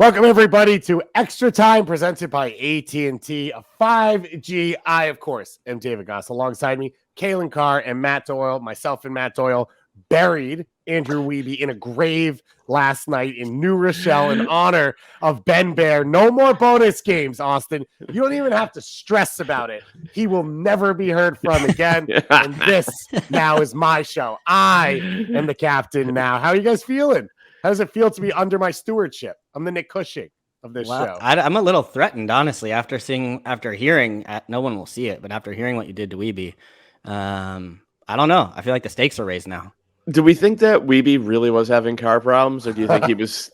Welcome, everybody, to Extra Time presented by AT&T, a 5G. I, of course, am David Goss. Alongside me, Calen, Carr, and Matt Doyle. Myself and Matt Doyle buried Andrew Wiebe in a grave last night in New Rochelle in honor of Ben Bear. No more bonus games, Austin. You don't even have to stress about it. He will never be heard from again. And this now is my show. I am the captain now. How are you guys feeling? How does it feel to be under my stewardship? I'm the Nick Cushing of this show. I'm a little threatened, honestly, after hearing, no one will see it, but after hearing what you did to Wiebe, I don't know. I feel like the stakes are raised now. Do we think that Wiebe really was having car problems, or do you think he was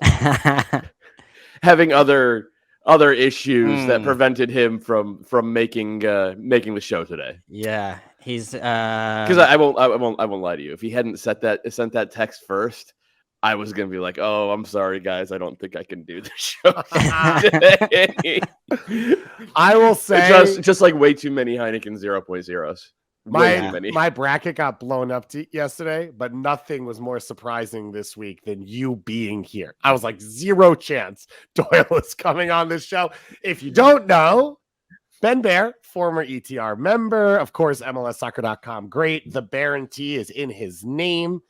having other issues that prevented him from making the show today? Yeah, he's because I won't lie to you. If he hadn't sent that text first, I was going to be like, oh, I'm sorry, guys. I don't think I can do the show today. I will say... Just like way too many Heineken 0.0s. My bracket got blown up yesterday, but nothing was more surprising this week than you being here. I was like, 0 chance Doyle is coming on this show. If you don't know, Ben Bear, former ETR member, of course, MLSsoccer.com. Great. The Barentee is in his name.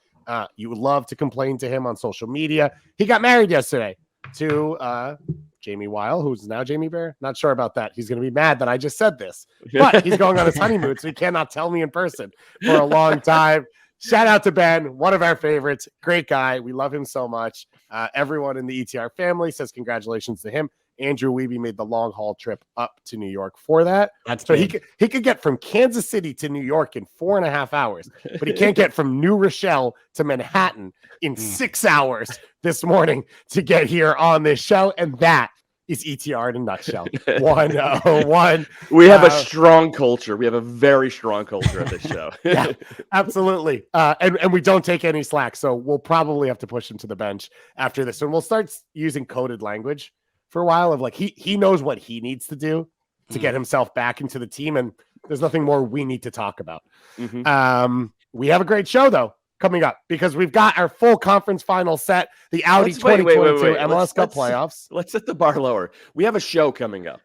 You would love to complain to him on social media. He got married yesterday to Jamie Weil, who's now Jamie Bear. Not sure about that. He's going to be mad that I just said this, but he's going on his honeymoon, so he cannot tell me in person for a long time. Shout out to Ben, one of our favorites. Great guy. We love him so much. Everyone in the ETR family says congratulations to him. Andrew Wiebe made the long haul trip up to New York for that. That's so big. he could get from Kansas City to New York in 4.5 hours, but he can't get from New Rochelle to Manhattan in 6 hours this morning to get here on this show. And that is ETR in a nutshell. 101. We have a strong culture. We have a very strong culture at this show. Yeah, absolutely. And we don't take any slack. So we'll probably have to push him to the bench after this. And we'll start using coded language for a while of like, he knows what he needs to do to get himself back into the team. And there's nothing more we need to talk about. We have a great show though coming up because we've got our full conference final set, the Audi 2022 MLS Cup playoffs. Let's set the bar lower. We have a show coming up.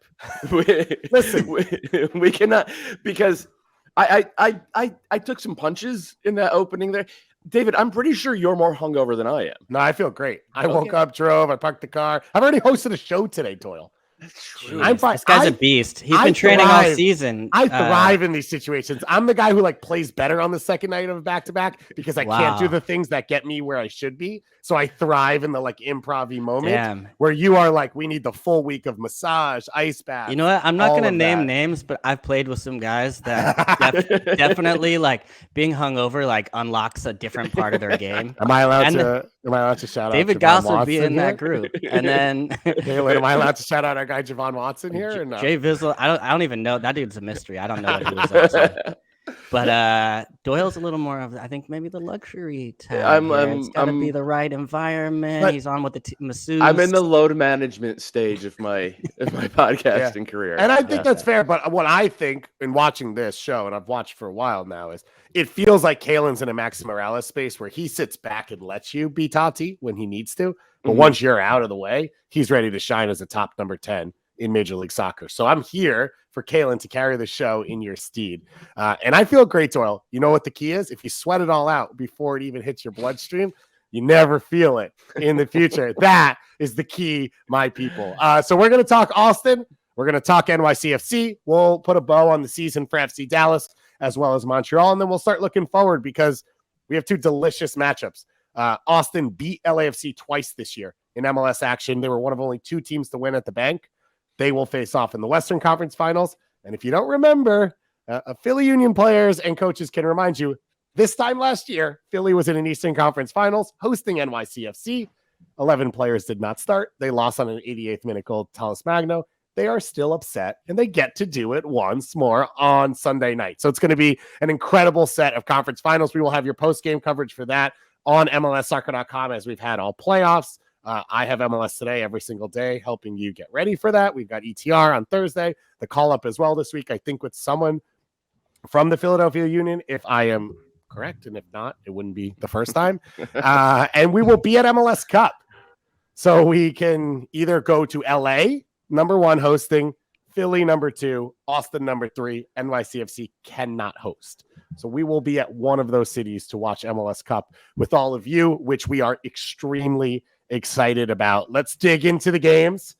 Listen, we cannot, because I took some punches in that opening there. David, I'm pretty sure you're more hungover than I am. No, I feel great. I woke up, drove, I parked the car. I've already hosted a show today, Doyle. That's true. I'm fine. This guy's a beast. He's been training all season. I thrive in these situations. I'm the guy who like plays better on the second night of back-to-back because I can't do the things that get me where I should be. So I thrive in the like improv-y moment where you are like, we need the full week of massage, ice bath. You know what? I'm not going to name names, but I've played with some guys that definitely like being hungover like unlocks a different part of their game. Am I allowed to shout out David Goss would be in that group? And then am I allowed to shout out our guy Javon Watson here? Or no? Jay Vizzle, I don't even know. That dude's a mystery. I don't know what he was up to. But Doyle's a little more of, I think, maybe the luxury tab. It's got to be the right environment. He's on with the masseuse. I'm in the load management stage of my podcasting career. And I think that's fair. But what I think in watching this show, and I've watched for a while now, is it feels like Calen's in a Max Morales space where he sits back and lets you be Tati when he needs to. But once you're out of the way, he's ready to shine as a top number 10 in Major League Soccer. So I'm here for Calen to carry the show in your stead. And I feel great, Doyle. You know what the key is? If you sweat it all out before it even hits your bloodstream, you never feel it in the future. That is the key, my people. So we're going to talk Austin. We're going to talk NYCFC. We'll put a bow on the season for FC Dallas as well as Montreal. And then we'll start looking forward because we have 2 delicious matchups. Austin beat LAFC twice this year in MLS action. They were one of only 2 teams to win at the Banc. They will face off in the Western Conference Finals. And if you don't remember, Philly Union players and coaches can remind you, this time last year, Philly was in an Eastern Conference Finals hosting NYCFC. 11 players did not start. They lost on an 88th minute goal to Talis Magno. They are still upset, and they get to do it once more on Sunday night. So it's going to be an incredible set of conference finals. We will have your post-game coverage for that on MLSsoccer.com as we've had all playoffs. I have MLS Today every single day helping you get ready for that. We've got ETR on Thursday, the call-up as well this week, I think with someone from the Philadelphia Union, if I am correct. And if not, it wouldn't be the first time. And we will be at MLS Cup. So we can either go to LA, number 1 hosting, Philly, number 2, Austin, number 3, NYCFC cannot host. So we will be at one of those cities to watch MLS Cup with all of you, which we are extremely excited about. Let's dig into the games.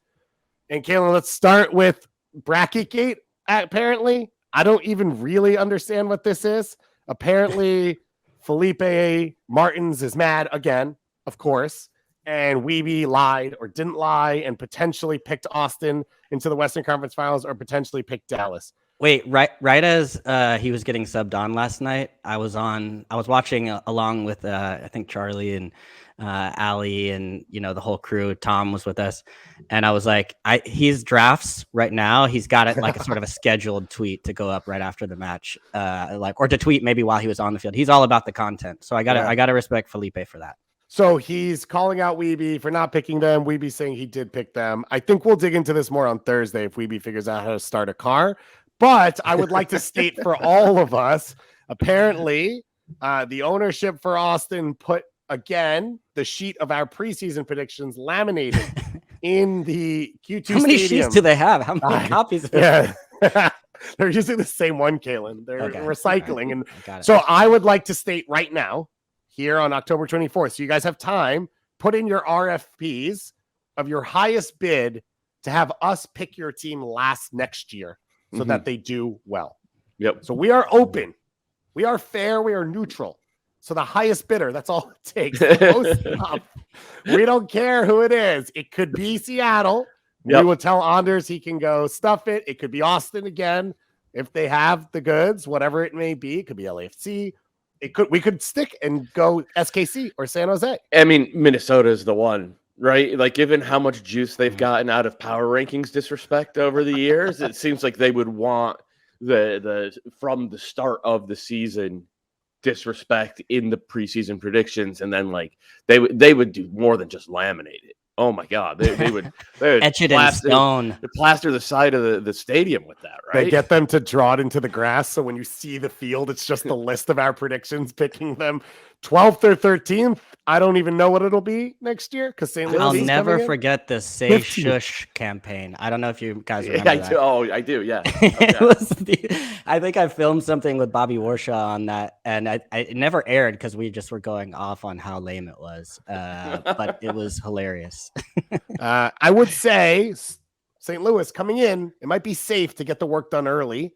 And Calen, let's start with BracketGate. Apparently, I don't even really understand what this is. Apparently, Felipe Martins is mad again, of course. And Wiebe lied or didn't lie and potentially picked Austin into the Western Conference Finals or potentially picked Dallas. Wait, right as he was getting subbed on last night, I was watching along with I think Charlie and Ali and the whole crew. Tom was with us, and I was like, he's drafts right now. He's got it like a sort of a scheduled tweet to go up right after the match, or to tweet maybe while he was on the field. He's all about the content, so I gotta respect Felipe for that. So he's calling out Wiebe for not picking them. Wiebe saying he did pick them. I think we'll dig into this more on Thursday if Wiebe figures out how to start a car. But I would like to state for all of us, apparently, the ownership for Austin put, again, the sheet of our preseason predictions laminated in the Q2 How many stadium. sheets do they have? How many copies? Yeah. They're using the same one, Calen. They're recycling. Right. And so I would like to state right now, here on October 24th, so you guys have time, put in your RFPs of your highest bid to have us pick your team next year so that they do well. Yep. So we are open. We are fair. We are neutral. So the highest bidder, that's all it takes. We don't care who it is. It could be Seattle. Yep. We will tell Anders he can go stuff it. It could be Austin again. If they have the goods, whatever it may be, it could be LAFC. We could stick and go SKC or San Jose. I mean, Minnesota is the one, right? Like, given how much juice they've gotten out of power rankings disrespect over the years, it seems like they would want the from the start of the season disrespect in the preseason predictions, and then like they would do more than just laminate it. Oh my God, they would etch it in stone, plaster the side of the stadium with that, right? They get them to draw it into the grass, so when you see the field, it's just the list of our predictions, picking them 12th or 13th. I don't even know what it'll be next year because St. Louis. I'll never forget the Say Shush campaign. I don't know if you guys remember that. I do. Yeah, it was I think I filmed something with Bobby Warshaw on that, and it never aired because we just were going off on how lame it was. But it was hilarious. I would say St. Louis coming in, it might be safe to get the work done early.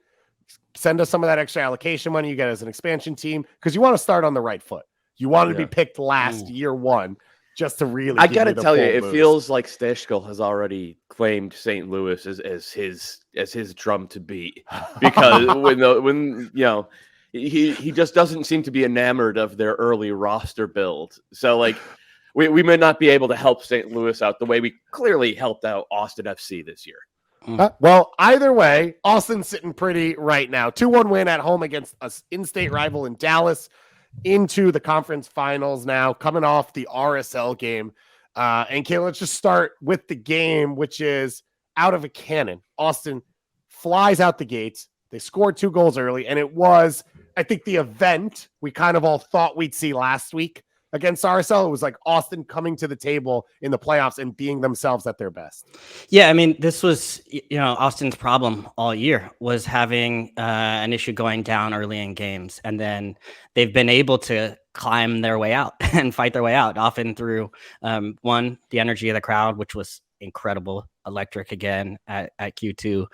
Send us some of that extra allocation money you get as an expansion team because you want to start on the right foot. You wanted to be picked last year one just to really. I got to tell you, it feels like Stejskal has already claimed St. Louis as his drum to beat because when he just doesn't seem to be enamored of their early roster build. So like we may not be able to help St. Louis out the way we clearly helped out Austin FC this year. Well, either way, Austin's sitting pretty right now. 2-1 win at home against an in-state rival in Dallas. Into the conference finals now, coming off the RSL game. And Calen, let's just start with the game, which is out of a cannon. Austin flies out the gates. They scored 2 goals early, and it was, I think, the event we kind of all thought we'd see last week against RSL. It was like Austin coming to the table in the playoffs and being themselves at their best. Yeah, I mean, this was, Austin's problem all year was having an issue going down early in games. And then they've been able to climb their way out and fight their way out, often through, one, the energy of the crowd, which was incredible, electric again at Q2.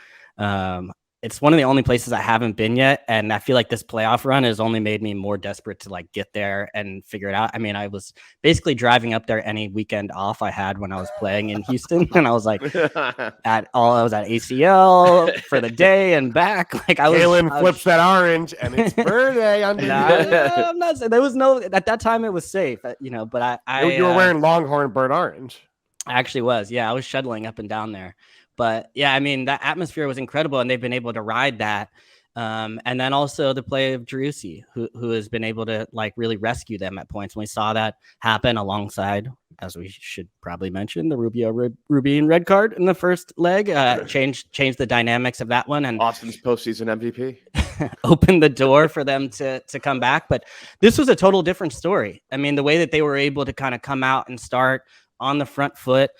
It's one of the only places I haven't been yet. And I feel like this playoff run has only made me more desperate to like get there and figure it out. I mean, I was basically driving up there any weekend off I had when I was playing in Houston. And I was like I was at ACL for the day and back. Like Calen flips that orange and it's birthday under. I'm not saying there was at that time it was safe, but you were wearing Longhorn burnt orange. I actually was. Yeah. I was shuttling up and down there. But yeah, I mean, that atmosphere was incredible and they've been able to ride that. And then also the play of Driussi, who has been able to like really rescue them at points. When we saw that happen alongside, as we should probably mention, the Rubin red card in the first leg, changed the dynamics of that one. And Austin's postseason MVP opened the door for them to come back. But this was a total different story. I mean, the way that they were able to kind of come out and start on the front foot.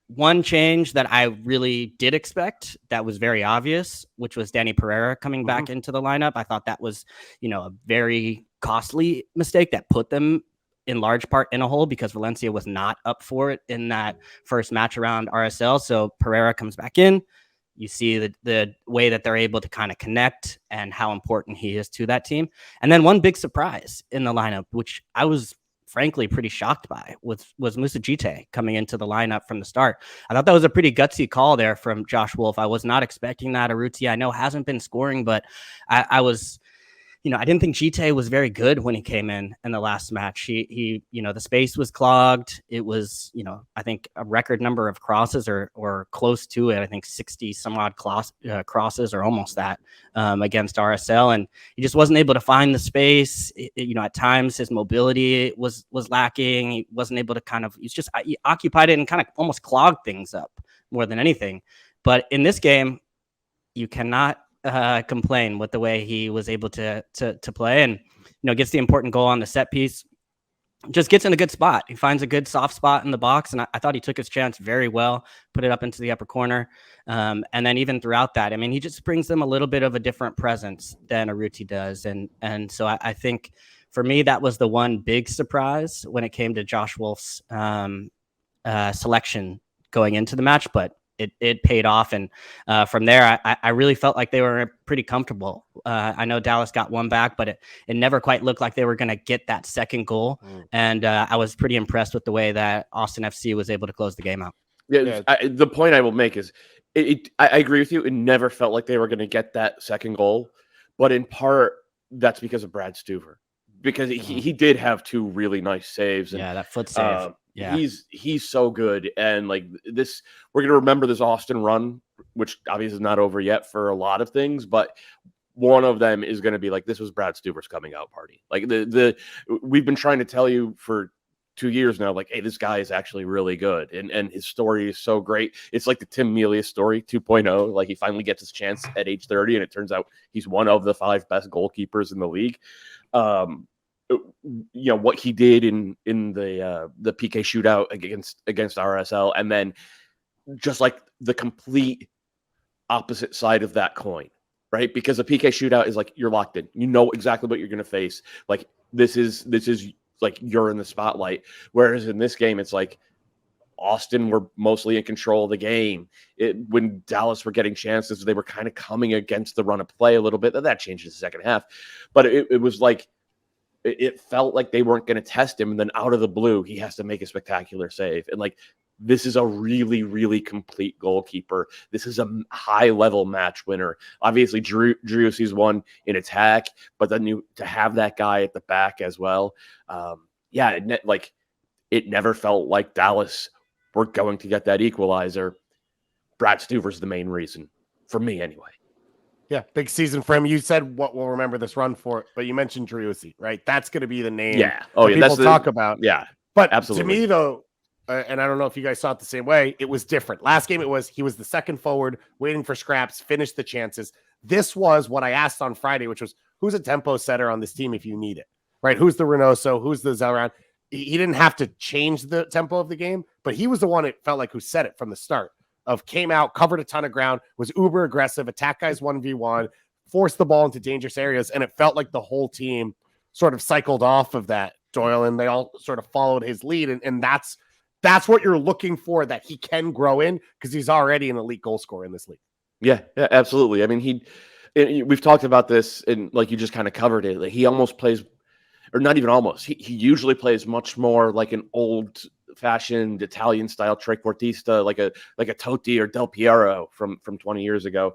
One change that I really did expect that was very obvious, which was Danny Ferreira coming back into the lineup. I thought that was, a very costly mistake that put them in large part in a hole because Valencia was not up for it in that first match around RSL. So Ferreira comes back in. You see the way that they're able to kind of connect and how important he is to that team. And then one big surprise in the lineup, which I was frankly pretty shocked by, was Moussa Djitté coming into the lineup from the start. I thought that was a pretty gutsy call there from Josh Wolff. I was not expecting that. Urruti, I know, hasn't been scoring, but I was, I didn't think Djitté was very good when he came in the last match. He the space was clogged. It was, I think a record number of crosses or close to it. I think 60 some odd crosses or almost that against RSL. And he just wasn't able to find the space. At times his mobility was lacking. He wasn't able to he occupied it and kind of almost clogged things up more than anything. But in this game, you cannot complain with the way he was able to play, and gets the important goal on the set piece, just gets in a good spot. He finds a good soft spot in the box, and I thought he took his chance very well, put it up into the upper corner, and then even throughout that, I mean, he just brings them a little bit of a different presence than Urruti does, and so I think for me that was the one big surprise when it came to Josh Wolff's selection going into the match, but it paid off. And from there, I really felt like they were pretty comfortable. I know Dallas got one back, but it never quite looked like they were going to get that second goal. And I was pretty impressed with the way that Austin FC was able to close the game out. Yeah. The point I will make is I agree with you. It never felt like they were going to get that second goal, but in part that's because of Brad Stuver, because he did have two really nice saves. And, that foot save. He's so good, and like this, we're gonna remember this Austin run, which obviously is not over yet for a lot of things, but one of them is going to be like, this was Brad Stuver's coming out party. Like we've been trying to tell you for 2 years now, like, hey, this guy is actually really good, and his story is so great. It's like the Tim Melia story 2.0. Like he finally gets his chance at age 30, and it turns out he's one of the 5 best goalkeepers in the league. What he did in the PK shootout against RSL, and then just like the complete opposite side of that coin, right? Because a PK shootout is like you're locked in, you know exactly what you're going to face. Like this is like you're in the spotlight. Whereas in this game, it's like Austin were mostly in control of the game. When Dallas were getting chances, they were kind of coming against the run of play a little bit. That changed in the second half, but it was like. It felt like they weren't going to test him, and then out of the blue, he has to make a spectacular save. And like, this is a really, really complete goalkeeper. This is a high-level match winner. Obviously, Driussi's one in attack, but then to have that guy at the back as well. It never felt like Dallas were going to get that equalizer. Brad Stuver's the main reason, for me anyway. Yeah, big season for him. You said what we'll remember this run for, but you mentioned Driussi, right? That's going to be the name. Yeah. People talk about. Yeah. But absolutely. To me, though, and I don't know if you guys saw it the same way, it was different. Last game, he was the second forward, waiting for scraps, finished the chances. This was what I asked on Friday, which was, who's a tempo setter on this team if you need it, right? Who's the Reynoso? Who's the Zelran? He didn't have to change the tempo of the game, but he was the one, it felt like, who set it from the start. Came out, covered a ton of ground, was uber aggressive, attack guys 1v1, forced the ball into dangerous areas, and it felt like the whole team sort of cycled off of that, Doyle, and they all sort of followed his lead, and that's what you're looking for, that he can grow in, because he's already an elite goal scorer in this league. Yeah, absolutely. I mean, we've talked about this, and like you just kind of covered it. Like, he almost plays, or not even almost, he usually plays much more like an old-fashioned Italian-style trequartista, like a Totti or Del Piero from 20 years ago.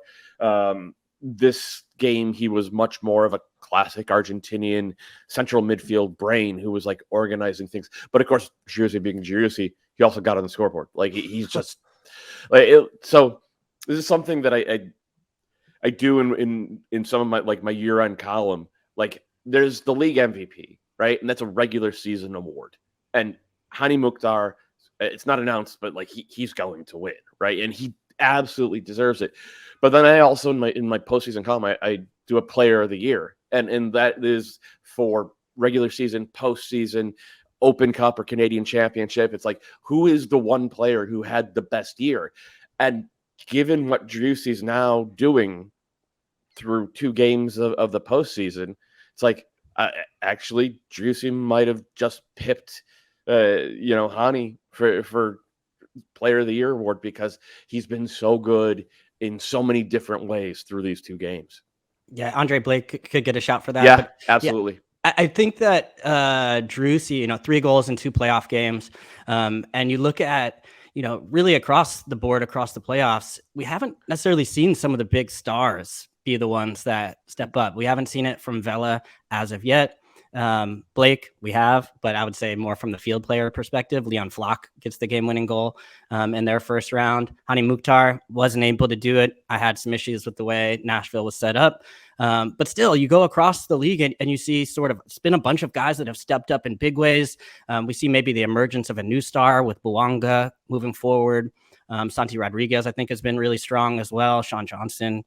This game, he was much more of a classic Argentinian central midfield brain who was like organizing things. But of course, Driussi being Driussi, he also got on the scoreboard. Like he's just like it, so. This is something that I do in some of my year-end column. Like, there's the league MVP, right? And that's a regular season award. And Hani Mukhtar, it's not announced, but like he's going to win, right? And he absolutely deserves it. But then I also in my postseason column, I do a player of the year. And that is for regular season, postseason, Open Cup or Canadian Championship. It's like, who is the one player who had the best year? And given what Driussi's now doing through 2 games of the postseason, it's like, actually, Driussi might have just pipped, Hani for Player of the Year award, because he's been so good in so many different ways through these 2 games. Yeah, Andre Blake could get a shot for that. Yeah, but absolutely. Yeah, I think that Driussi, 3 goals in 2 playoff games, and you look at, really across the board, across the playoffs, we haven't necessarily seen some of the big stars be the ones that step up. We haven't seen it from Vela as of yet. Blake, we have, but I would say more from the field player perspective. Leon Flock gets the game-winning goal in their first round. Hani Mukhtar wasn't able to do it. I had some issues with the way Nashville was set up. But still, you go across the league and you see it's been a bunch of guys that have stepped up in big ways. We see maybe the emergence of a new star with Bouanga moving forward. Santi Rodriguez, I think, has been really strong as well. Sean Johnson,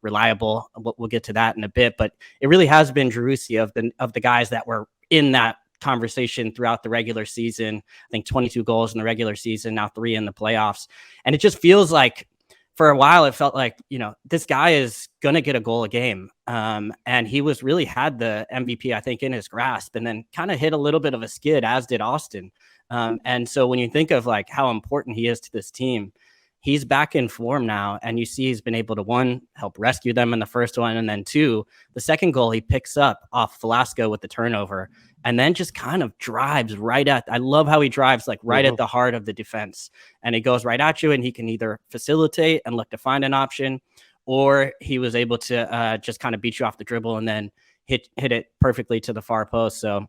reliable. We'll get to that in a bit, but it really has been Driussi of the guys that were in that conversation throughout the regular season. I think 22 goals in the regular season, now 3 in the playoffs. And it just feels like, for a while, it felt like, this guy is going to get a goal a game. And he really had the MVP, I think, in his grasp, and then kind of hit a little bit of a skid, as did Austin. And so when you think of like how important he is to this team, he's back in form now. And you see he's been able to, 1, help rescue them in the first one. And then 2, the second goal he picks up off Velasco with the turnover, and then just kind of drives I love how he drives like right at the heart of the defense, and he goes right at you, and he can either facilitate and look to find an option, or he was able to just kind of beat you off the dribble and then hit it perfectly to the far post. So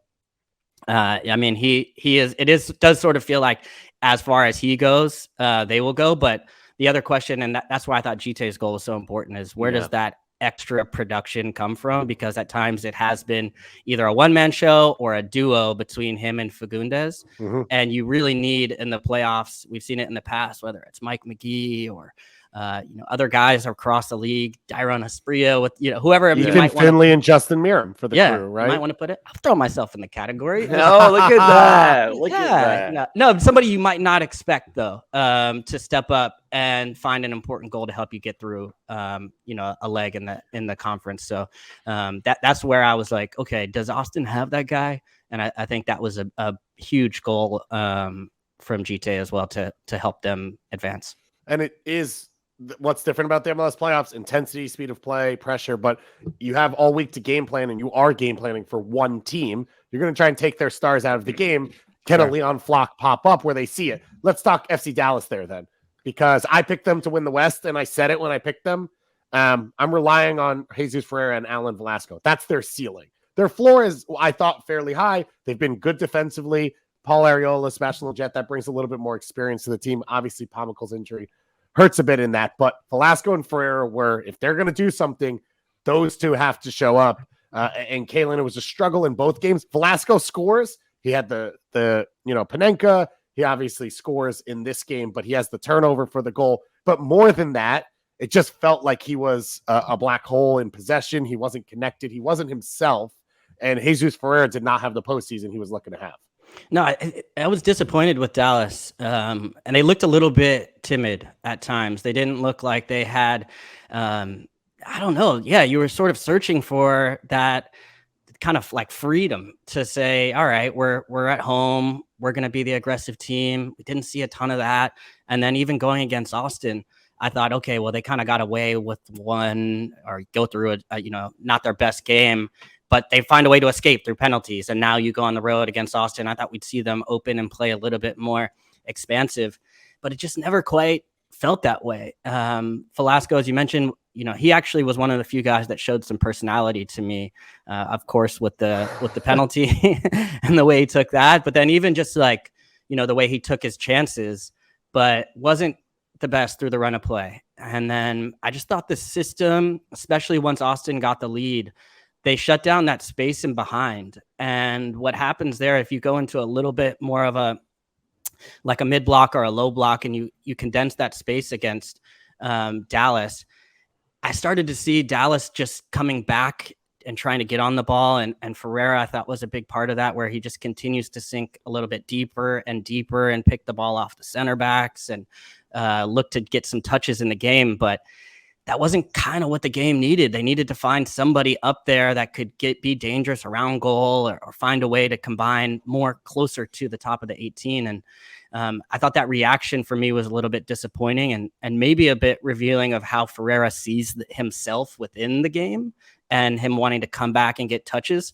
I mean, it does sort of feel like, as far as he goes, they will go. But the other question, and that's why I thought Gite's goal was so important, is where does that extra production come from? Because at times it has been either a one-man show or a duo between him and Fagundes. And you really need, in the playoffs, we've seen it in the past, whether it's Mike McGee or other guys across the league, Dairon Asprilla, with whoever. Ethan Finley and Justin Miram for the crew, right? You might want to put it. I'll throw myself in the category. Oh, look at that! Look at that. No, somebody you might not expect though, to step up and find an important goal to help you get through, a leg in the conference. So that's where I was like, okay, does Austin have that guy? And I think that was a huge goal from Gite as well to help them advance. And it is. What's different about the MLS playoffs? Intensity, speed of play, pressure, but you have all week to game plan, and you are game planning for one team. You're going to try and take their stars out of the game. Can a Leon Flock pop up where they see it? Let's talk FC Dallas there then, because I picked them to win the West, and I said it when I picked them. I'm relying on Jesus Ferreira and Alan Velasco. That's their ceiling. Their floor is, I thought, fairly high. They've been good defensively. Paul Arriola, Sebastian Driussi, that brings a little bit more experience to the team. Obviously, Pomical's injury hurts a bit in that, but Velasco and Ferreira if they're going to do something, those two have to show up. And Calen, it was a struggle in both games. Velasco scores. He had the Panenka. He obviously scores in this game, but he has the turnover for the goal. But more than that, it just felt like he was a black hole in possession. He wasn't connected. He wasn't himself. And Jesus Ferreira did not have the postseason he was looking to have. No, I was disappointed with Dallas, and they looked a little bit timid at times. They didn't look like they had, I don't know. Yeah, you were sort of searching for that kind of like freedom to say, all right, we're at home. We're going to be the aggressive team. We didn't see a ton of that. And then even going against Austin, I thought, okay, well, they kind of got away with one or go through not their best game, but they find a way to escape through penalties. And now you go on the road against Austin. I thought we'd see them open and play a little bit more expansive, but it just never quite felt that way. Velasco, as you mentioned, he actually was one of the few guys that showed some personality to me, of course, with the penalty and the way he took that. But then even just like, the way he took his chances, but wasn't the best through the run of play. And then I just thought the system, especially once Austin got the lead, they shut down that space in behind. And what happens there, if you go into a little bit more of a mid block or a low block, and you condense that space against Dallas, I started to see Dallas just coming back and trying to get on the ball. And Ferreira, I thought, was a big part of that, where he just continues to sink a little bit deeper and deeper and pick the ball off the center backs and look to get some touches in the game. But that wasn't kind of what the game needed. They needed to find somebody up there that could be dangerous around goal or find a way to combine more closer to the top of the 18. And I thought that reaction for me was a little bit disappointing and maybe a bit revealing of how Ferreira sees himself within the game and him wanting to come back and get touches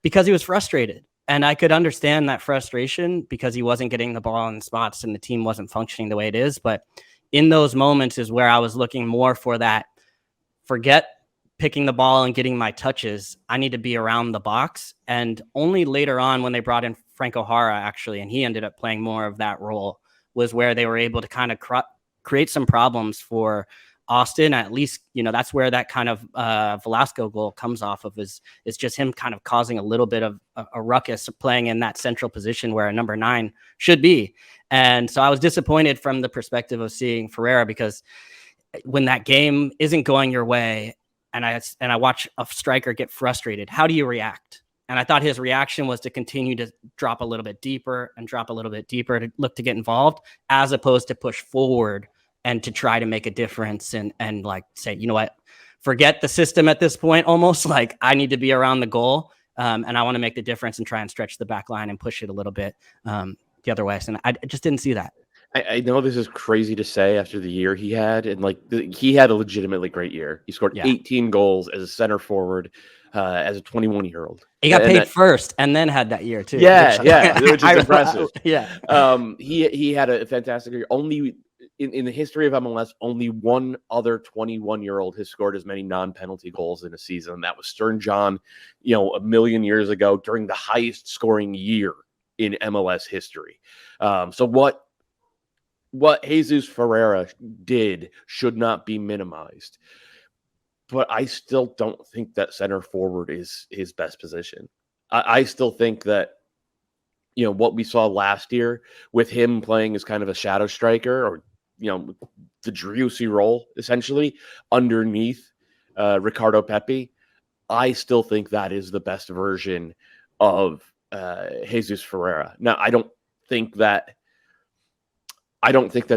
because he was frustrated. And I could understand that frustration because he wasn't getting the ball in spots and the team wasn't functioning the way it is. But in those moments is where I was looking more for that. Forget picking the ball and getting my touches. I need to be around the box. And only later on when they brought in Franco Jara, actually, and he ended up playing more of that role, was where they were able to kind of create some problems for Austin. At least, that's where that kind of Velasco goal comes off of is just him kind of causing a little bit of a ruckus playing in that central position where a number 9 should be. And so I was disappointed from the perspective of seeing Ferreira, because when that game isn't going your way and I watch a striker get frustrated, how do you react? And I thought his reaction was to continue to drop a little bit deeper and drop a little bit deeper to look to get involved, as opposed to push forward and to try to make a difference and like say, you know what, forget the system at this point, almost like I need to be around the goal. And I want to make the difference and try and stretch the back line and push it a little bit the other way. And I just didn't see that. I know this is crazy to say after the year he had, and he had a legitimately great year. He scored 18 goals as a center forward as a 21-year-old. He got paid first and then had that year too. Yeah, which is impressive. Yeah. He had a fantastic year. Only in the history of MLS, only one other 21-year-old has scored as many non-penalty goals in a season, and that was Stern John, a million years ago during the highest scoring year in MLS history. So what Jesus Ferreira did should not be minimized. But I still don't think that center forward is his best position. I still think that, what we saw last year with him playing as kind of a shadow striker, or, the Driussi role, essentially, underneath Ricardo Pepi, I still think that is the best version of Jesus Ferreira. Now, I don't think that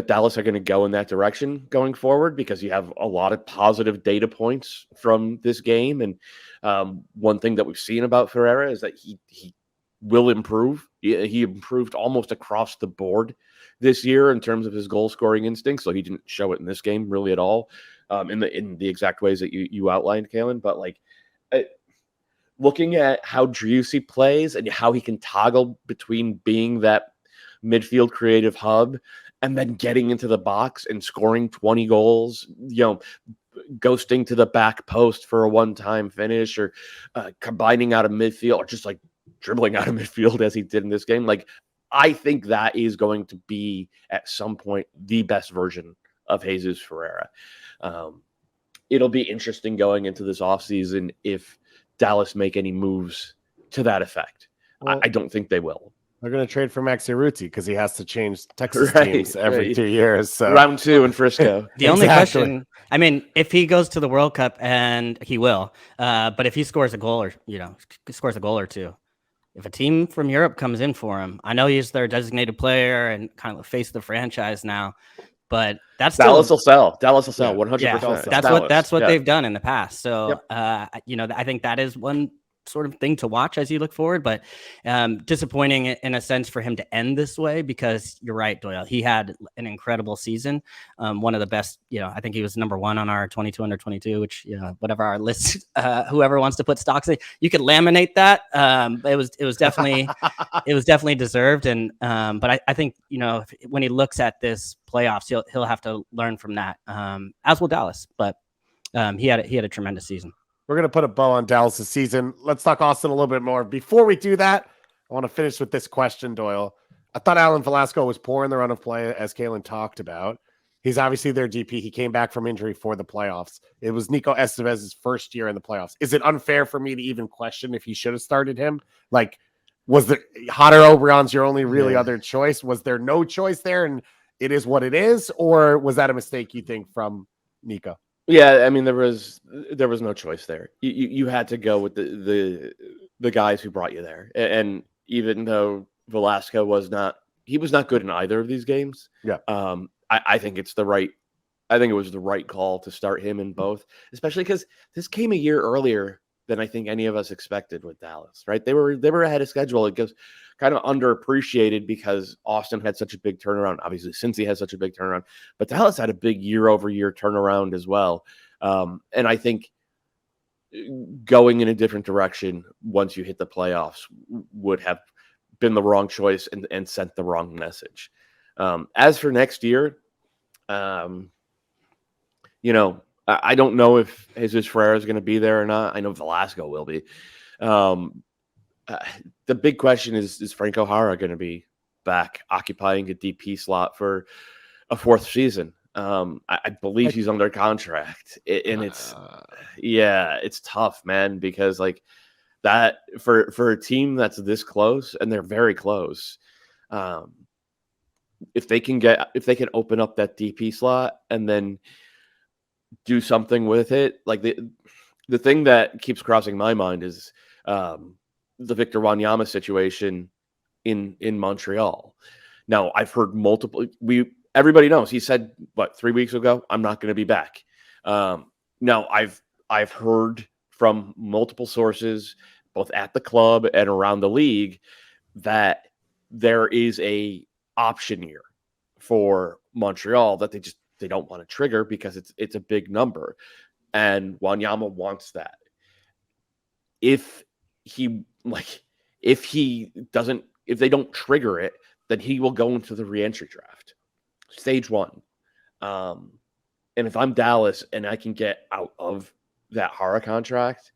Dallas are going to go in that direction going forward, because you have a lot of positive data points from this game. And one thing that we've seen about Ferreira is that he will improve. He improved almost across the board this year in terms of his goal scoring instinct. So he didn't show it in this game really at all in the exact ways that you outlined, Calen. But looking at how Driussi plays and how he can toggle between being that midfield creative hub and then getting into the box and scoring 20 goals, ghosting to the back post for a one-time finish, or combining out of midfield, or just dribbling out of midfield as he did in this game. I think that is going to be at some point the best version of Jesus Ferreira. It'll be interesting going into this offseason if Dallas make any moves to that effect. Well, I don't think they will. They're going to trade for Maxi Ruti because he has to change Texas teams every 2 years. So round 2 in Frisco. The only question, if he goes to the World Cup, and he will, but if he scores a goal or two, if a team from Europe comes in for him, I know he's their designated player and kind of face of the franchise now, but that's Dallas will sell. 100%. Yeah, that's what they've done in the past. So, I think that is one sort of thing to watch as you look forward, but disappointing in a sense for him to end this way, because you're right, Doyle. He had an incredible season. One of the best, I think he was number 1 on our 22 under 22, which, whatever our list, whoever wants to put stocks in, you could laminate that. It was definitely deserved. And, but I think, when he looks at this playoffs, he'll have to learn from that, as will Dallas, but he had a tremendous season. We're going to put a bow on Dallas' season. Let's talk Austin a little bit more. Before we do that, I want to finish with this question, Doyle. I thought Alan Velasco was poor in the run of play, as Calen talked about. He's obviously their DP. He came back from injury for the playoffs. It was Nico Estevez's first year in the playoffs. Is it unfair for me to even question if he should have started him? Was there Hodder Obrion's your only really other choice? Was there no choice there and it is what it is? Or was that a mistake, you think, from Nico? Yeah, I mean there was no choice there. You had to go with the guys who brought you there, and even though Velasco was not good in either of these games. Yeah, I think it's the right. I think it was the right call to start him in both, especially because this came a year earlier than I think any of us expected with Dallas. Right? They were ahead of schedule. It goes kind of underappreciated because Austin had such a big turnaround. Obviously, since he had such a big turnaround, but Dallas had a big year-over-year turnaround as well. And I think going in a different direction once you hit the playoffs would have been the wrong choice and sent the wrong message. As for next year, I don't know if Jesus Ferreira is going to be there or not. I know Velasco will be. The big question is Franco Jara going to be back occupying a DP slot for a fourth season? I believe he's under contract, and it's tough, man, because like that for a team that's this close, and they're very close. If they can open up that DP slot and then do something with it, like the thing that keeps crossing my mind is the Victor Wanyama situation in Montreal. Now, I've heard everybody knows he said 3 weeks ago, I'm not going to be back. Now I've heard from multiple sources, both at the club and around the league, that there is a option here for Montreal that they don't want to trigger because it's a big number, and Wanyama wants that. If they don't trigger it, then he will go into the reentry draft, stage 1. And if I'm Dallas and I can get out of that Jara contract,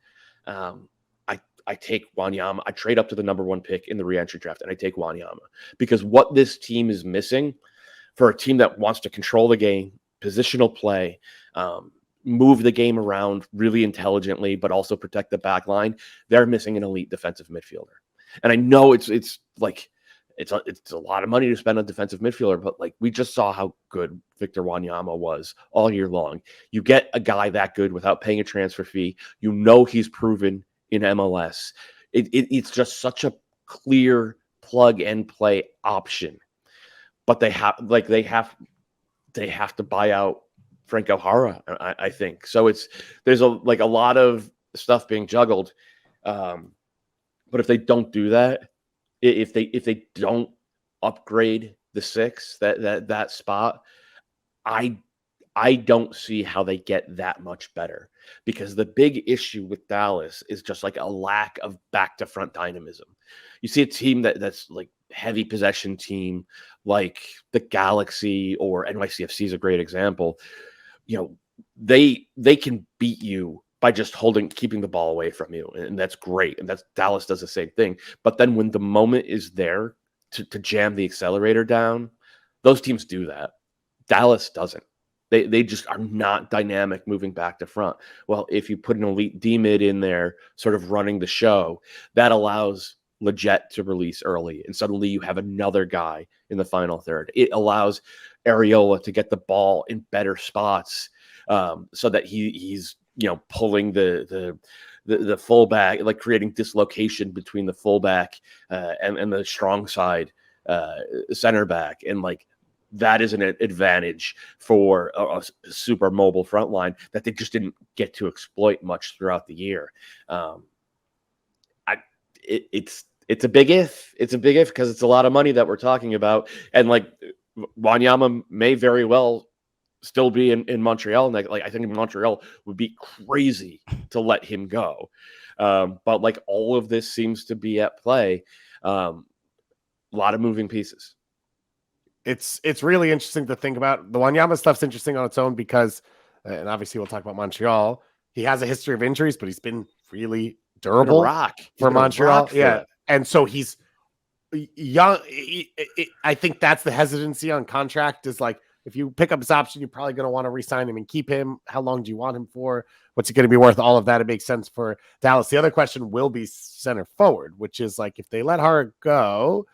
I take Wanyama. I trade up to the number 1 pick in the reentry draft, and I take Wanyama, because what this team is missing for a team that wants to control the game, positional play, move the game around really intelligently, but also protect the back line, they're missing an elite defensive midfielder. And I know it's a lot of money to spend on defensive midfielder, but like we just saw how good Victor Wanyama was all year long. You get a guy that good without paying a transfer fee. He's proven in MLS. It's just such a clear plug and play option. But they have to buy out Franco Jara, I think. So there's a lot of stuff being juggled. But if they don't do that, if they don't upgrade the 6, that spot, I don't see how they get that much better, because the big issue with Dallas is just like a lack of back to front dynamism. You see a team that's like heavy possession team, like the Galaxy or NYCFC is a great example. They can beat you by just keeping the ball away from you. And that's great. And Dallas does the same thing. But then when the moment is there to jam the accelerator down, those teams do that. Dallas doesn't. They just are not dynamic moving back to front. Well, if you put an elite D-mid in there sort of running the show, that allows Leggett to release early. And suddenly you have another guy in the final third. It allows Areola to get the ball in better spots, so that he's pulling the fullback, like creating dislocation between the fullback and the strong side center back. And like that is an advantage for a super mobile front line that they just didn't get to exploit much throughout the year. It's a big if. It's a big if because it's a lot of money that we're talking about. And like Wanyama may very well still be in Montreal. And like I think Montreal would be crazy to let him go. But like all of this seems to be at play. A lot of moving pieces. It's really interesting to think about. The Wanyama stuff's interesting on its own because, and obviously we'll talk about Montreal. He has a history of injuries, but he's been really durable for Montreal. Yeah. And so he's young. I think that's the hesitancy on contract is like, if you pick up his option, you're probably going to want to re-sign him and keep him. How long do you want him for? What's he going to be worth? All of that. It makes sense for Dallas. The other question will be center forward, which is like, if they let Jara go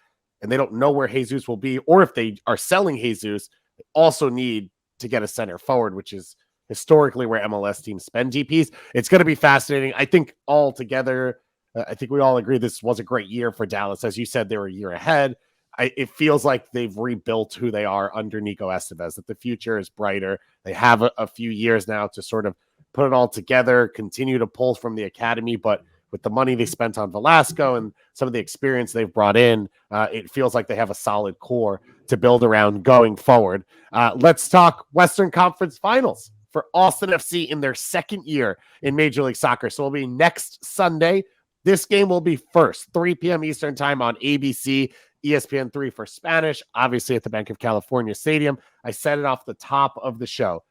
and they don't know where Jesus will be, or if they are selling Jesus, they also need to get a center forward, which is historically where MLS teams spend DPs. It's going to be fascinating. I think altogether, I think we all agree this was a great year for Dallas. As you said, they were a year ahead. It feels like they've rebuilt who they are under Nico Estevez, that the future is brighter. They have a few years now to sort of put it all together, continue to pull from the academy, but with the money they spent on Velasco and some of the experience they've brought in, it feels like they have a solid core to build around going forward. Let's talk Western Conference Finals for Austin FC in their second year in Major League Soccer. So it'll be next Sunday. This game will be first, 3 p.m. Eastern time on ABC, ESPN3 for Spanish, obviously at the Banc of California Stadium. I said it off the top of the show.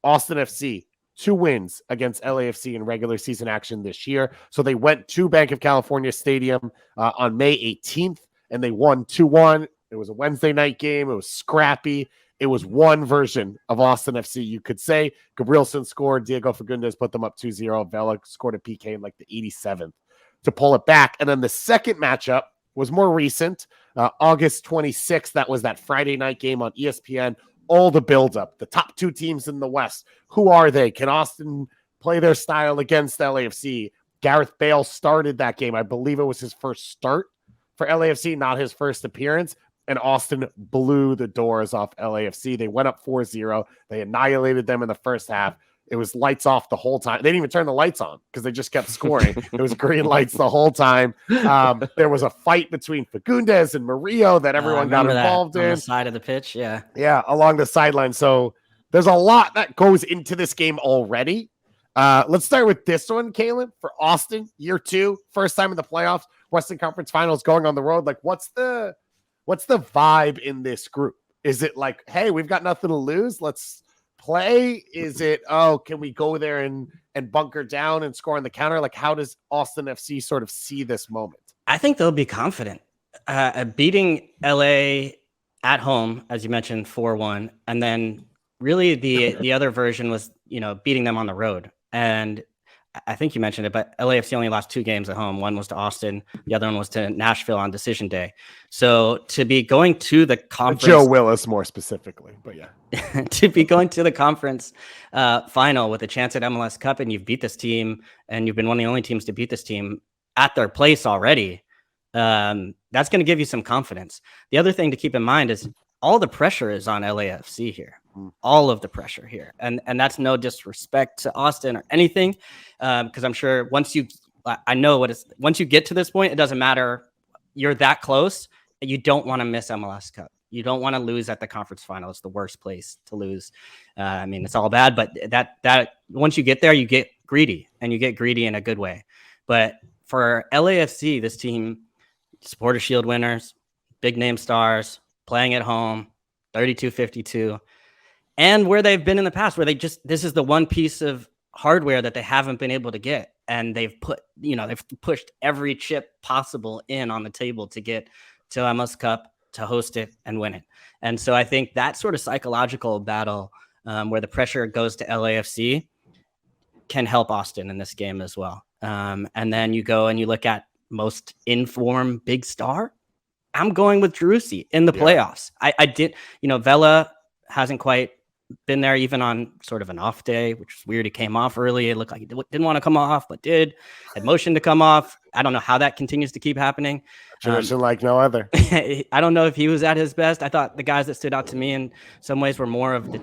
Austin FC, 2 wins against LAFC in regular season action this year. So they went to Banc of California Stadium on May 18th, and they won 2-1. It was a Wednesday night game. It was scrappy. It was one version of Austin FC, you could say. Gabrielson scored. Diego Fagundes put them up 2-0. Vela scored a PK in like the 87th to pull it back. And then the second matchup was more recent, August 26th. That was that Friday night game on ESPN. All the buildup, the top 2 teams in the West. Who are they? Can Austin play their style against LAFC? Gareth Bale started that game. I believe it was his first start for LAFC, not his first appearance. And Austin blew the doors off LAFC. They went up 4-0. They annihilated them in the first half. It was lights off the whole time. They didn't even turn the lights on because they just kept scoring. It was green lights the whole time. There was a fight between Fagundes and Murillo that everyone got involved in. On the side of the pitch, yeah. Yeah, along the sideline. So there's a lot that goes into this game already. Let's start with this one, Calen, for Austin, year 2, first time in the playoffs, Western Conference Finals, going on the road. Like, what's the vibe in this group? Is it like, hey, we've got nothing to lose, let's play? Is it, oh, can we go there and bunker down and score on the counter? Like, how does Austin FC sort of see this moment? I think they'll be confident. Beating LA at home, as you mentioned, 4-1, and then really the other version was, beating them on the road. And I think you mentioned it, but LAFC only lost 2 games at home. One was to Austin. The other one was to Nashville on decision day. So to be going to the conference, Joe Willis more specifically, but yeah, to be going to the conference final with a chance at MLS Cup, and you've beat this team, and you've been one of the only teams to beat this team at their place already. That's going to give you some confidence. The other thing to keep in mind is all the pressure is on LAFC here. All of the pressure here. And that's no disrespect to Austin or anything. Because I'm sure once you get to this point, it doesn't matter. You're that close. You don't want to miss MLS Cup. You don't want to lose at the conference final. It's the worst place to lose. It's all bad, but that once you get there, you get greedy, and you get greedy in a good way. But for LAFC, this team, Supporter Shield winners, big name stars, playing at home, 32-52. And where they've been in the past, where this is the one piece of hardware that they haven't been able to get. And they've they've pushed every chip possible in on the table to get to MLS Cup, to host it and win it. And so I think that sort of psychological battle where the pressure goes to LAFC can help Austin in this game as well. And then you go and you look at most in-form big star. I'm going with Driussi in the playoffs. I did, Vela hasn't quite been there even on sort of an off day, which is weird. He came off early. It looked like he didn't want to come off, but had motion to come off. I don't know how that continues to keep happening. Tradition like no other. I don't know if he was at his best. I thought the guys that stood out to me in some ways were more of the,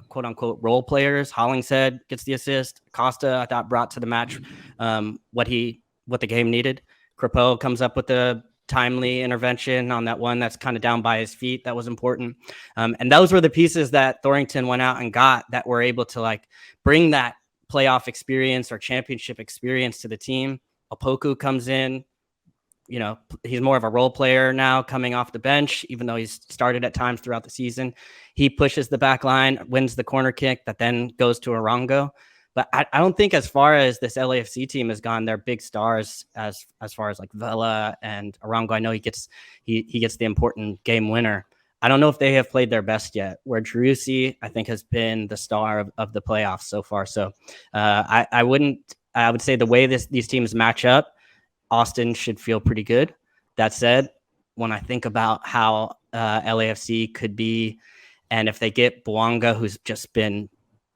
quote unquote role players. Hollingshead gets the assist. Costa, I thought, brought to the match what the game needed. Crepeau comes up with the timely intervention on that one that's kind of down by his feet. That was important. And those were the pieces that Thorrington went out and got that were able to bring that playoff experience or championship experience to the team. Opoku comes in, he's more of a role player now coming off the bench, even though he's started at times throughout the season. He pushes the back line, wins the corner kick that then goes to Arango. But I don't think as far as this LAFC team has gone, they're big stars as far as Vela and Arango. I know he gets the important game winner. I don't know if they have played their best yet, where Driussi, I think, has been the star of the playoffs so far. So I would say the way these teams match up, Austin should feel pretty good. That said, when I think about how LAFC could be, and if they get Bouanga, who's just been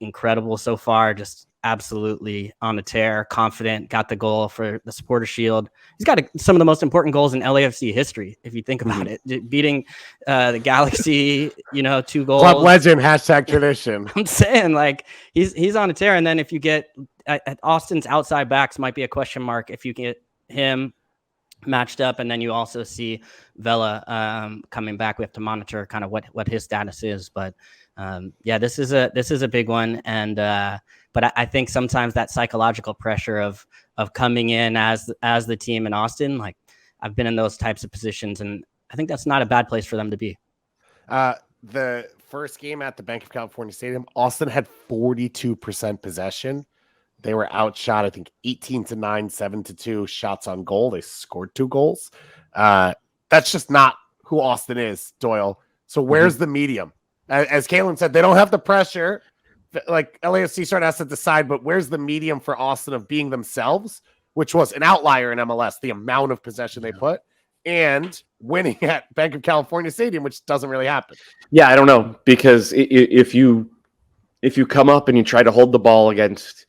incredible so far. Just absolutely on a tear, confident, got the goal for the Supporter Shield. He's got some of the most important goals in LAFC history, if you think about it. Beating the Galaxy, 2 goals. Club legend, #tradition. I'm saying, like, he's on a tear. And then if you get at Austin's outside backs might be a question mark if you get him matched up, and then you also see Vela coming back. We have to monitor kind of what his status is, but this is a big one. And but I think sometimes that psychological pressure of coming in as the team in Austin, like, I've been in those types of positions, and I think that's not a bad place for them to be. The first game at the Banc of California Stadium, Austin had 42% possession. They were outshot, I think, 18-9, 7-2 shots on goal. They scored 2 goals. That's just not who Austin is, Doyle. So where's the medium? As Calen said, they don't have the pressure. Like, LAFC sort of has to decide, but where's the medium for Austin of being themselves, which was an outlier in MLS, the amount of possession they put, and winning at Banc of California Stadium, which doesn't really happen. Yeah, I don't know, because if you come up and you try to hold the ball against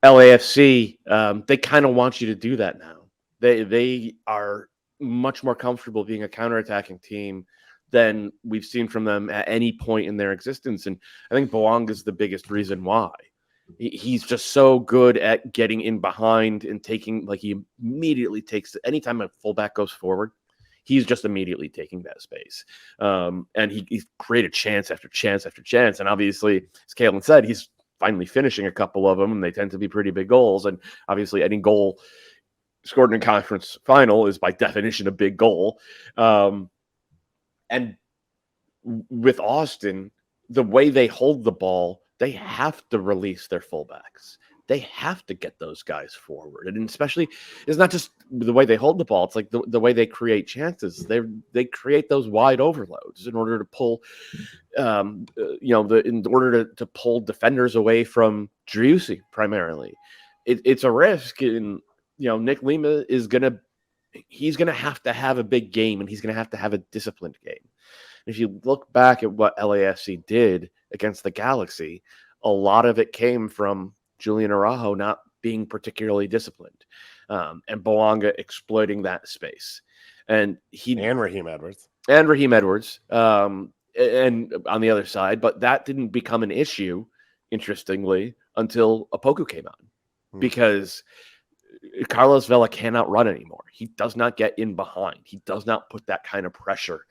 LAFC, they kind of want you to do that now. They are much more comfortable being a counterattacking team than we've seen from them at any point in their existence. And I think Banc is the biggest reason why. He's just so good at getting in behind and taking, like, he immediately takes, anytime a fullback goes forward, he's just immediately taking that space. And he's created chance after chance after chance. And obviously, as Calen said, he's finally finishing a couple of them, and they tend to be pretty big goals. And obviously, any goal scored in a conference final is by definition a big goal. And with Austin, the way they hold the ball, they have to release their fullbacks. They have to get those guys forward. And especially, it's not just the way they hold the ball. It's like the way they create chances. They create those wide overloads in order to pull, in order to pull defenders away from Driussi primarily. It's a risk. And, Nick Lima he's going to have a big game, and he's going to have a disciplined game. If you look back at what LAFC did against the Galaxy, a lot of it came from Julian Araujo not being particularly disciplined, and Boanga exploiting that space. And Raheem Edwards. And on the other side, but that didn't become an issue, interestingly, until Opoku came on, because Carlos Vela cannot run anymore. He does not get in behind. He does not put that kind of pressure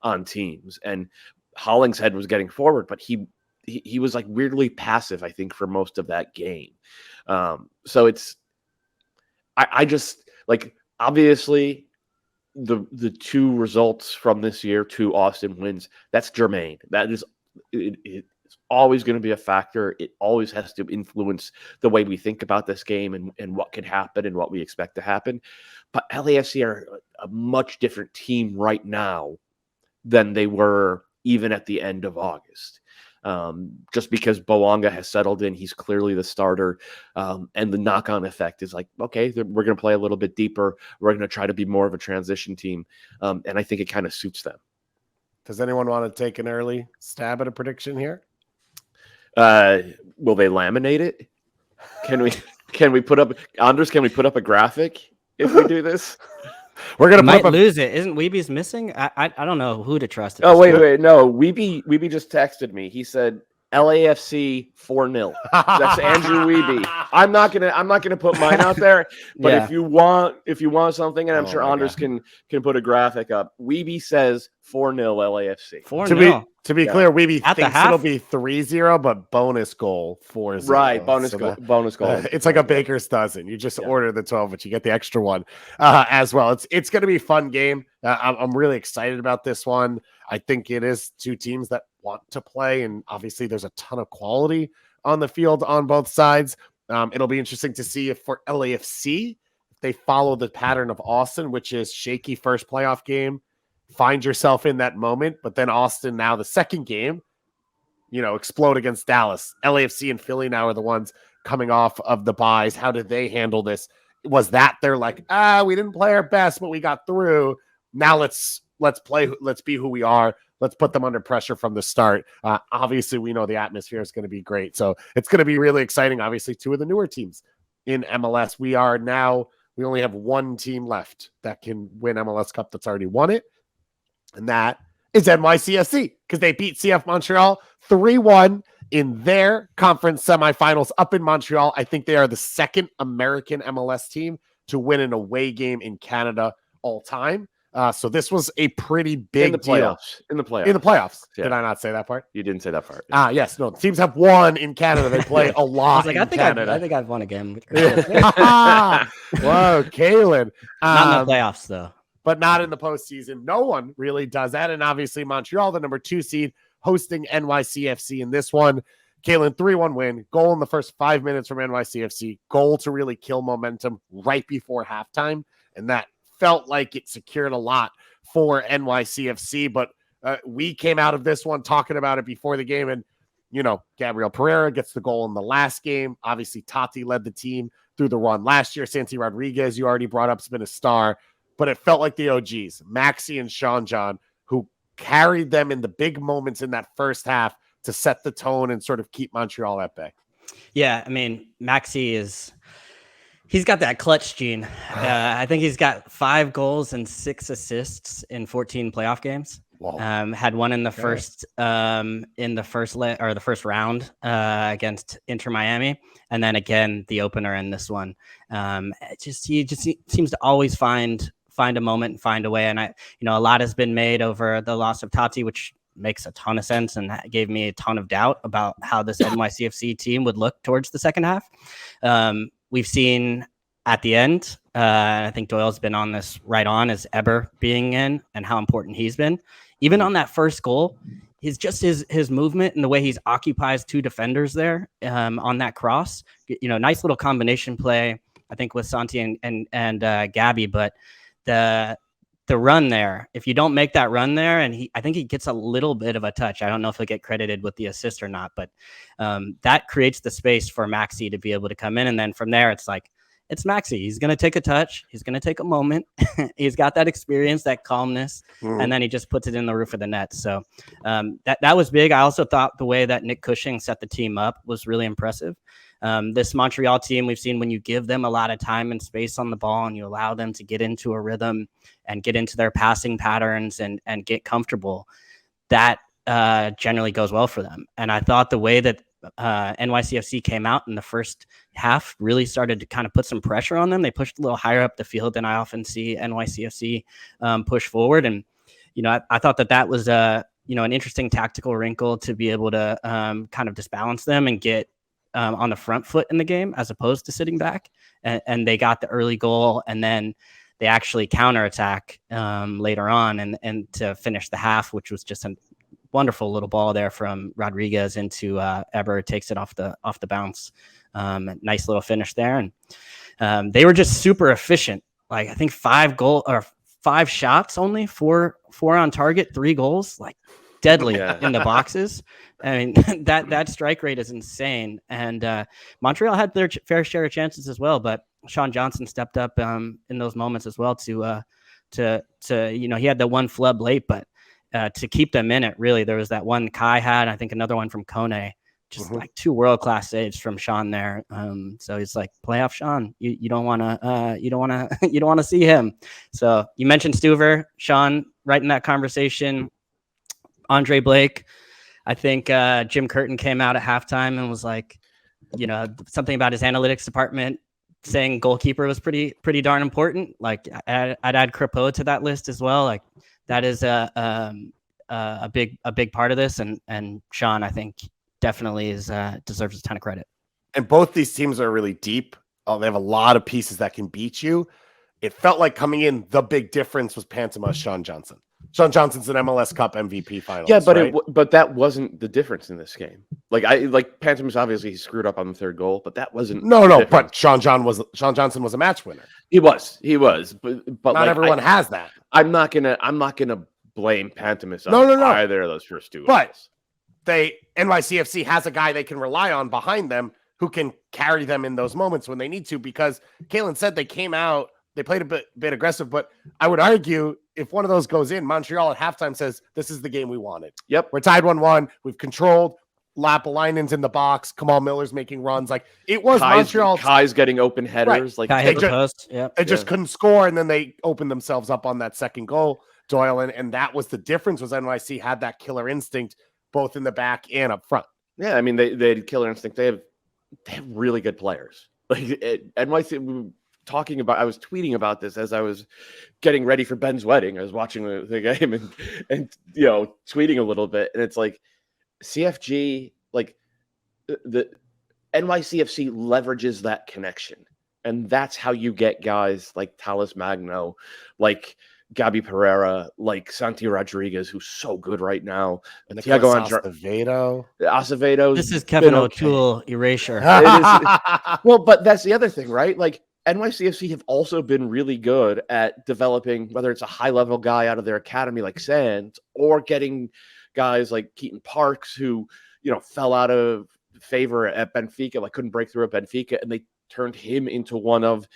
on teams. And Hollingshead was getting forward, but he was like weirdly passive, I think, for most of that game. So I just, like, obviously the 2 results from this year, 2 Austin wins, that's germane. That is, it's always going to be a factor. It always has to influence the way we think about this game and what can happen and what we expect to happen. But LAFC are a much different team right now than they were even at the end of August. Just because Boanga has settled in, he's clearly the starter, and the knock-on effect is like, okay, we're going to play a little bit deeper. We're going to try to be more of a transition team, and I think it kind of suits them. Does anyone want to take an early stab at a prediction here? Will they laminate it? Can we put up, Anders? Can we put up a graphic if we do this? We're gonna lose it. Isn't Wiebe's missing? I don't know who to trust. Oh, wait, no. Wiebe just texted me. He said LAFC 4-0. That's Andrew Wiebe. I'm not gonna put mine out there. But if you want something, and I'm sure Anders can put a graphic up. Wiebe says 4-0 LAFC. 4-0. To be clear, Wiebe thinks it'll be 3-0, but bonus goal 4-0. Right, bonus goal. It's like a baker's dozen. You just order the 12, but you get the extra one as well. It's going to be a fun game. I'm really excited about this one. I think it is 2 teams that want to play, and obviously there's a ton of quality on the field on both sides. It'll be interesting to see if for LAFC, if they follow the pattern of Austin, which is shaky first playoff game, find yourself in that moment, but then Austin now the second game, explode against Dallas. LAFC and Philly now are the ones coming off of the buys. How did they handle this? Was that they're like, we didn't play our best, but we got through. Now let's play. Let's be who we are. let's put them under pressure from the start. Obviously, we know the atmosphere is going to be great. So it's going to be really exciting. Obviously, two of the newer teams in MLS. We only have one team left that can win MLS Cup that's already won it. And that is NYCFC, because they beat CF Montreal 3-1 in their conference semifinals up in Montreal. I think they are the second American MLS team to win an away game in Canada all time. So this was a pretty big deal. In the playoffs. In the playoffs. Yeah. Did I not say that part? You didn't say that part. Yes. No, teams have won in Canada. They play a lot I think I've won a game. Whoa, Calen. Not in the playoffs, though. But not in the postseason. No one really does that. And obviously Montreal, the number 2 seed, hosting NYCFC in this one. Calen, 3-1 win. Goal in the first 5 minutes from NYCFC. Goal to really kill momentum right before halftime. And that felt like it secured a lot for NYCFC. But we came out of this one talking about it before the game. And, Gabriel Ferreira gets the goal in the last game. Obviously, Tati led the team through the run last year. Santi Rodriguez, you already brought up, has been a star. But it felt like the OGs, Maxi and Sean John, who carried them in the big moments in that first half to set the tone and sort of keep Montreal at bay. Yeah, I mean, Maxi he's got that clutch gene. I think he's got 5 goals and 6 assists in 14 playoff games. Had one in the first first round against Inter Miami, and then again the opener in this one. He seems to always find a moment and find a way. And a lot has been made over the loss of Tati, which makes a ton of sense and gave me a ton of doubt about how this NYCFC team would look towards the second half. We've seen at the end, I think Doyle's been on this right on, as Eber being in and how important he's been. Even on that first goal, his movement and the way he's occupies 2 defenders there on that cross. Nice little combination play, I think, with Santi and Gabby, but the run there, if you don't make that run there, and I think he gets a little bit of a touch. I don't know if he'll get credited with the assist or not, but that creates the space for Maxi to be able to come in. And then from there, it's Maxi. He's going to take a touch. He's going to take a moment. He's got that experience, that calmness, and then he just puts it in the roof of the net. So that was big. I also thought the way that Nick Cushing set the team up was really impressive. This Montreal team, we've seen when you give them a lot of time and space on the ball and you allow them to get into a rhythm and get into their passing patterns and get comfortable, that generally goes well for them. And I thought the way that NYCFC came out in the first half really started to kind of put some pressure on them. They pushed a little higher up the field than I often see NYCFC push forward. And, I thought that was an interesting tactical wrinkle to be able to kind of disbalance them and get on the front foot in the game as opposed to sitting back. And they got the early goal, and then they actually counterattack later on and to finish the half, which was just a wonderful little ball there from Rodriguez into Eber, takes it off the bounce. Nice little finish there. And they were just super efficient. Like, I think 5 shots only, 4 on target, 3 goals, like deadly in the boxes. I mean, that strike rate is insane. And Montreal had their fair share of chances as well, but Sean Johnson stepped up in those moments as well to he had the one flub late, but to keep them in it, really. There was that one Kai had, I think another one from Kone, just like 2 world-class saves from Sean there. So it's like playoff Sean. You don't want to see him. So you mentioned Stuver, Sean, right in that conversation. Andre Blake, I think Jim Curtin came out at halftime and was like, something about his analytics department saying goalkeeper was pretty darn important. Like I'd add Crepeau to that list as well. Like that is a big part of this. And Sean, I think, definitely deserves a ton of credit. And both these teams are really deep. They have a lot of pieces that can beat you. It felt like coming in, the big difference was Pantoma's Sean Johnson. Sean Johnson's an MLS Cup MVP finalist. Yeah, but right? but that wasn't the difference in this game. Like Pantoma's obviously he screwed up on the 3rd goal, but that wasn't. No. But Sean Johnson was a match winner. He was, but not everyone has that. I'm not gonna blame Pantomas on either of those first 2 goals. But NYCFC has a guy they can rely on behind them who can carry them in those moments when they need to. Because Calen said they came out, they played a bit aggressive, but I would argue if one of those goes in, Montreal at halftime says, this is the game we wanted. Yep. We're tied 1-1. We've controlled. Lapalainen's in the box. Kamal Miller's making runs. Like, it was Montreal. Kai's getting open headers. Right. Like, they just couldn't score, and then they opened themselves up on that second goal, Doyle. And that was the difference, was NYC had that killer instinct both in the back and up front. Yeah, I mean, they had killer instinct. They have really good players. Like, NYC, I was tweeting about this as I was getting ready for Ben's wedding. I was watching the game and tweeting a little bit, and it's like CFG, like the NYCFC leverages that connection, and that's how you get guys like Talis Magno, like Gabi Ferreira, like Santi Rodriguez, who's so good right now, and Thiago Acevedo. This is Kevin O'Toole erasure. Well, but that's the other thing, right? Like, NYCFC have also been really good at developing, whether it's a high-level guy out of their academy like Sands, or getting guys like Keaton Parks, who, fell out of favor at Benfica, like couldn't break through at Benfica, and they turned him into one of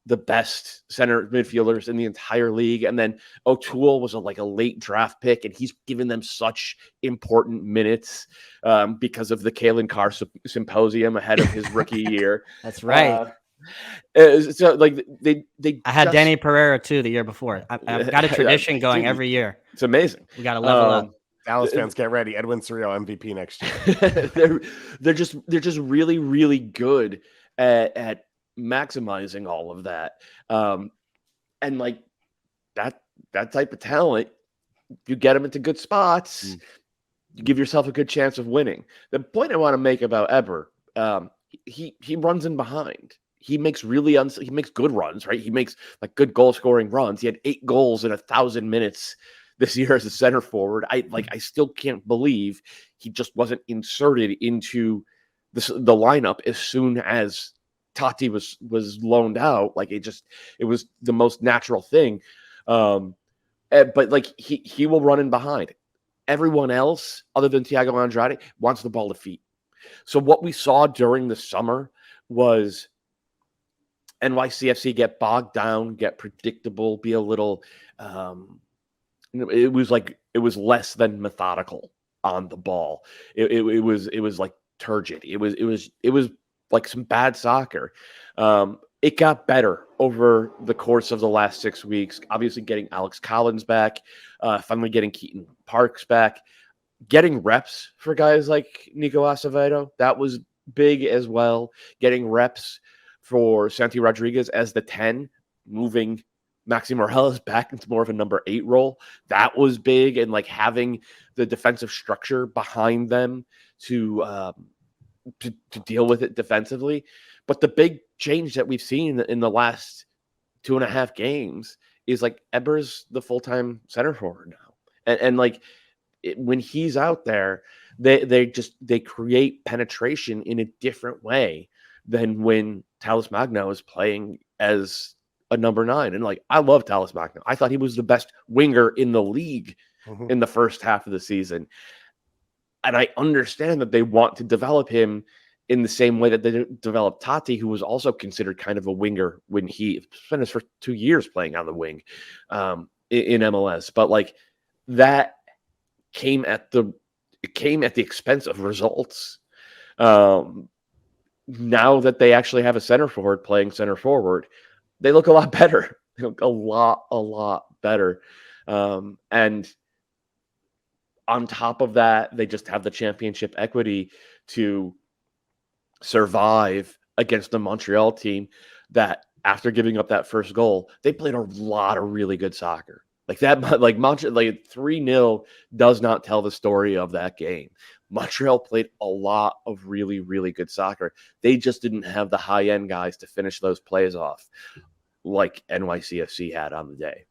the best center midfielders in the entire league. And then O'Toole was a late draft pick, and he's given them such important minutes because of the Calen Carr symposium ahead of his rookie year. That's right. So like they I had Danny Pereira too the year before. I've got a tradition going every year. It's amazing. We got to level up. Dallas fans, get ready. Edwin Cerrillo MVP next year. they're just really, really good at maximizing all of that. And like that type of talent, you get them into good spots, you give yourself a good chance of winning. The point I want to make about Eber, he runs in behind. He makes he makes good runs, right? He makes like good goal scoring runs. He had 8 goals in 1,000 minutes this year as a center forward. I still can't believe he just wasn't inserted into the lineup as soon as Tati was loaned out. Like it was the most natural thing. But like he will run in behind. Everyone else other than Thiago Andrade wants the ball to feet. So what we saw during the summer was NYCFC get bogged down, get predictable, be a little it was less than methodical on the ball. It was like turgid. It was like some bad soccer. It got better over the course of the last 6 weeks. Obviously getting Alex Collins back, finally getting Keaton Parks back, getting reps for guys like Nico Acevedo. That was big as well. Getting reps for Santi Rodriguez as the 10, moving Maxi Morales back into more of a number 8 role. That was big. And like having the defensive structure behind them to deal with it defensively. But the big change that we've seen in the last 2.5 games is like Eber's the full-time center forward now. And like when he's out there, they create penetration in a different way than when Talis Magno is playing as a number 9. And like, I love Talis Magno. I thought he was the best winger in the league in the first half of the season. And I understand that they want to develop him in the same way that they developed Tati, who was also considered kind of a winger when he spent his first 2 years playing on the wing in MLS. But like that came at the expense of results. Now that they actually have a center forward playing center forward, they look a lot better. They look a lot better. And on top of that, they just have the championship equity to survive against the Montreal team that after giving up that first goal, they played a lot of really good soccer. Like that, like Montreal, like 3-0 does not tell the story of that game. Montreal played a lot of really, really good soccer. They just didn't have the high-end guys to finish those plays off like NYCFC had on the day.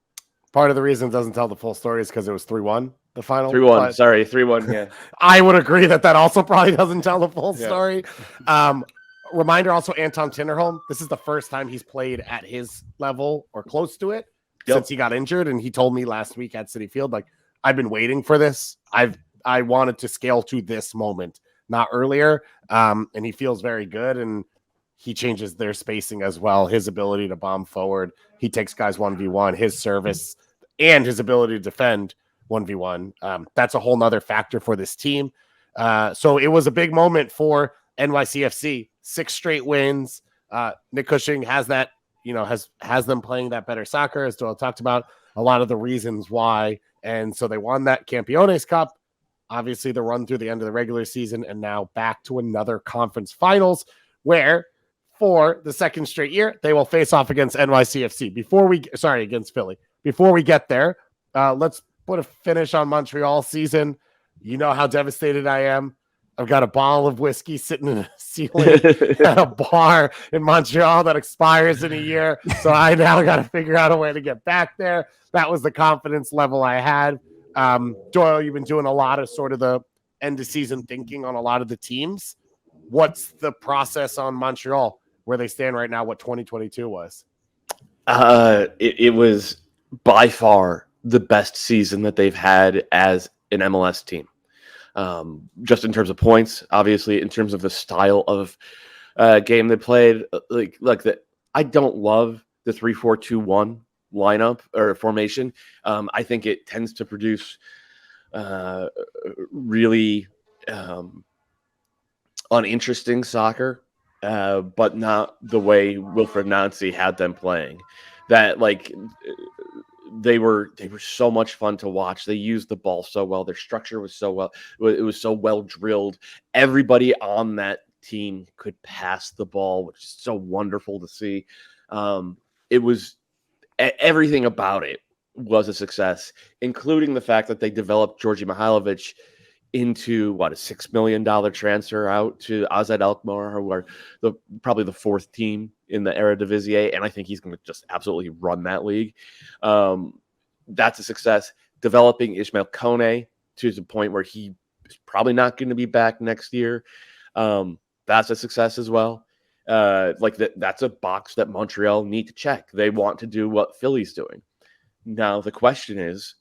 Part of the reason it doesn't tell the full story is because it was 3-1, the final. 3-1, sorry, 3-1, yeah. I would agree that also probably doesn't tell the full story. Reminder also, Anton Tinnerholm, this is the first time he's played at his level or close to it since he got injured. And he told me last week at Citi Field, like, I've been waiting for this. I wanted to scale to this moment, not earlier. And he feels very good. And he changes their spacing as well. His ability to bomb forward. He takes guys 1v1. His service and his ability to defend 1v1. That's a whole nother factor for this team. So it was a big moment for NYCFC. 6 straight wins. Nick Cushing has that, has them playing that better soccer, as Doyle talked about, a lot of the reasons why. And so they won that Campeones Cup, obviously the run through the end of the regular season, and now back to another conference finals where for the second straight year, they will face off against NYCFC against Philly. Before we get there, let's put a finish on Montreal season. You know how devastated I am. I've got a bottle of whiskey sitting in a ceiling at a bar in Montreal that expires in a year. So I now got to figure out a way to get back there. That was the confidence level I had. Doyle, you've been doing a lot of sort of the end of season thinking on a lot of the teams. What's the process on Montreal, where they stand right now, what 2022 was? It was by far the best season that they've had as an MLS team. Just in terms of points, obviously, in terms of the style of game they played, like that. I don't love the 3-4-2-1 lineup or formation. I think it tends to produce really uninteresting soccer, but not the way Wilfried Nancy had them playing. That they were so much fun to watch. They used the ball so well. Their structure was so well. It was so well drilled. Everybody on that team could pass the ball, which is so wonderful to see. It was everything about it was a success, including the fact that they developed Georgi Mihailovic into a $6 million transfer out to AZ Alkmaar, who are probably the 4th team in the Eredivisie, and I think he's going to just absolutely run that league. That's a success. Developing Ismail Kone to the point where he is probably not going to be back next year. That's a success as well. That's a box that Montreal need to check. They want to do what Philly's doing. Now the question is,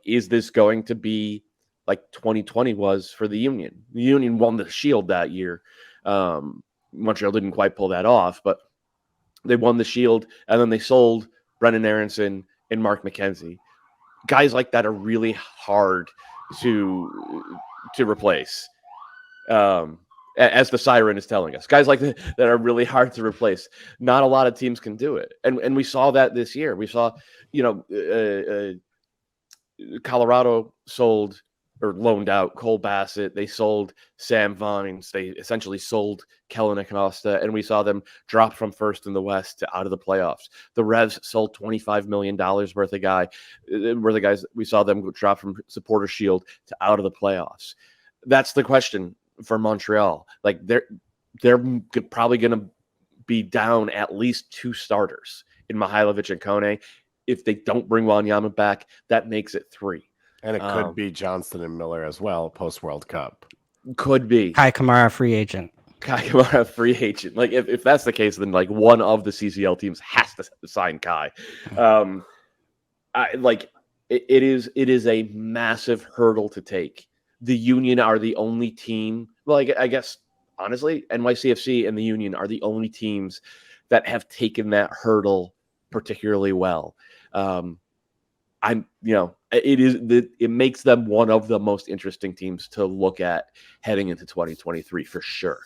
is this going to be like 2020 was for the Union? The Union won the Shield that year. Montreal didn't quite pull that off, but they won the Shield, and then they sold Brendan Aronson and Mark McKenzie. Guys like that are really hard to replace. As the siren is telling us, guys like that are really hard to replace. Not a lot of teams can do it, and we saw that this year. We saw, Colorado sold or loaned out Cole Bassett. They sold Sam Vines. They essentially sold Kellen Acosta, and we saw them drop from first in the West to out of the playoffs. The Revs sold $25 million worth of guys. We saw them drop from Supporter Shield to out of the playoffs. That's the question for Montreal. They're probably going to be down at least 2 starters in Mihailovic and Kone. If they don't bring Wanyama back, that makes it 3. And it could be Johnston and Miller as well, post-World Cup. Could be. Kai Kamara, free agent. If that's the case, then one of the CCL teams has to sign Kai. It is a massive hurdle to take. The Union are the only team. Well, I guess, honestly, NYCFC and the Union are the only teams that have taken that hurdle particularly well. It makes them one of the most interesting teams to look at heading into 2023 for sure.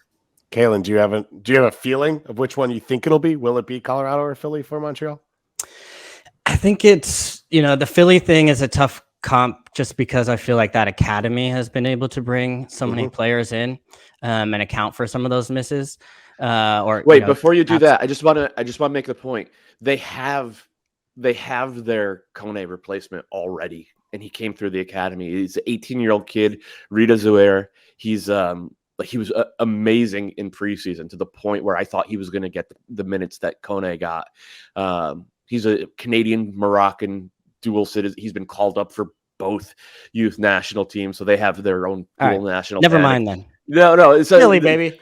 Calen, do you have a feeling of which one you think it'll be? Will it be Colorado or Philly for Montreal? I think it's, the Philly thing is a tough comp just because I feel like that academy has been able to bring so many players in and account for some of those misses. Before you do that, I just want to make the point. They have their Kone replacement already, and he came through the academy. He's an 18-year-old kid, Rita Zuer. He's he was amazing in preseason to the point where I thought he was going to get the minutes that Kone got. He's a Canadian Moroccan dual citizen. He's been called up for both youth national teams, so they have their own dual national. Never mind then. No, it's Philly, baby.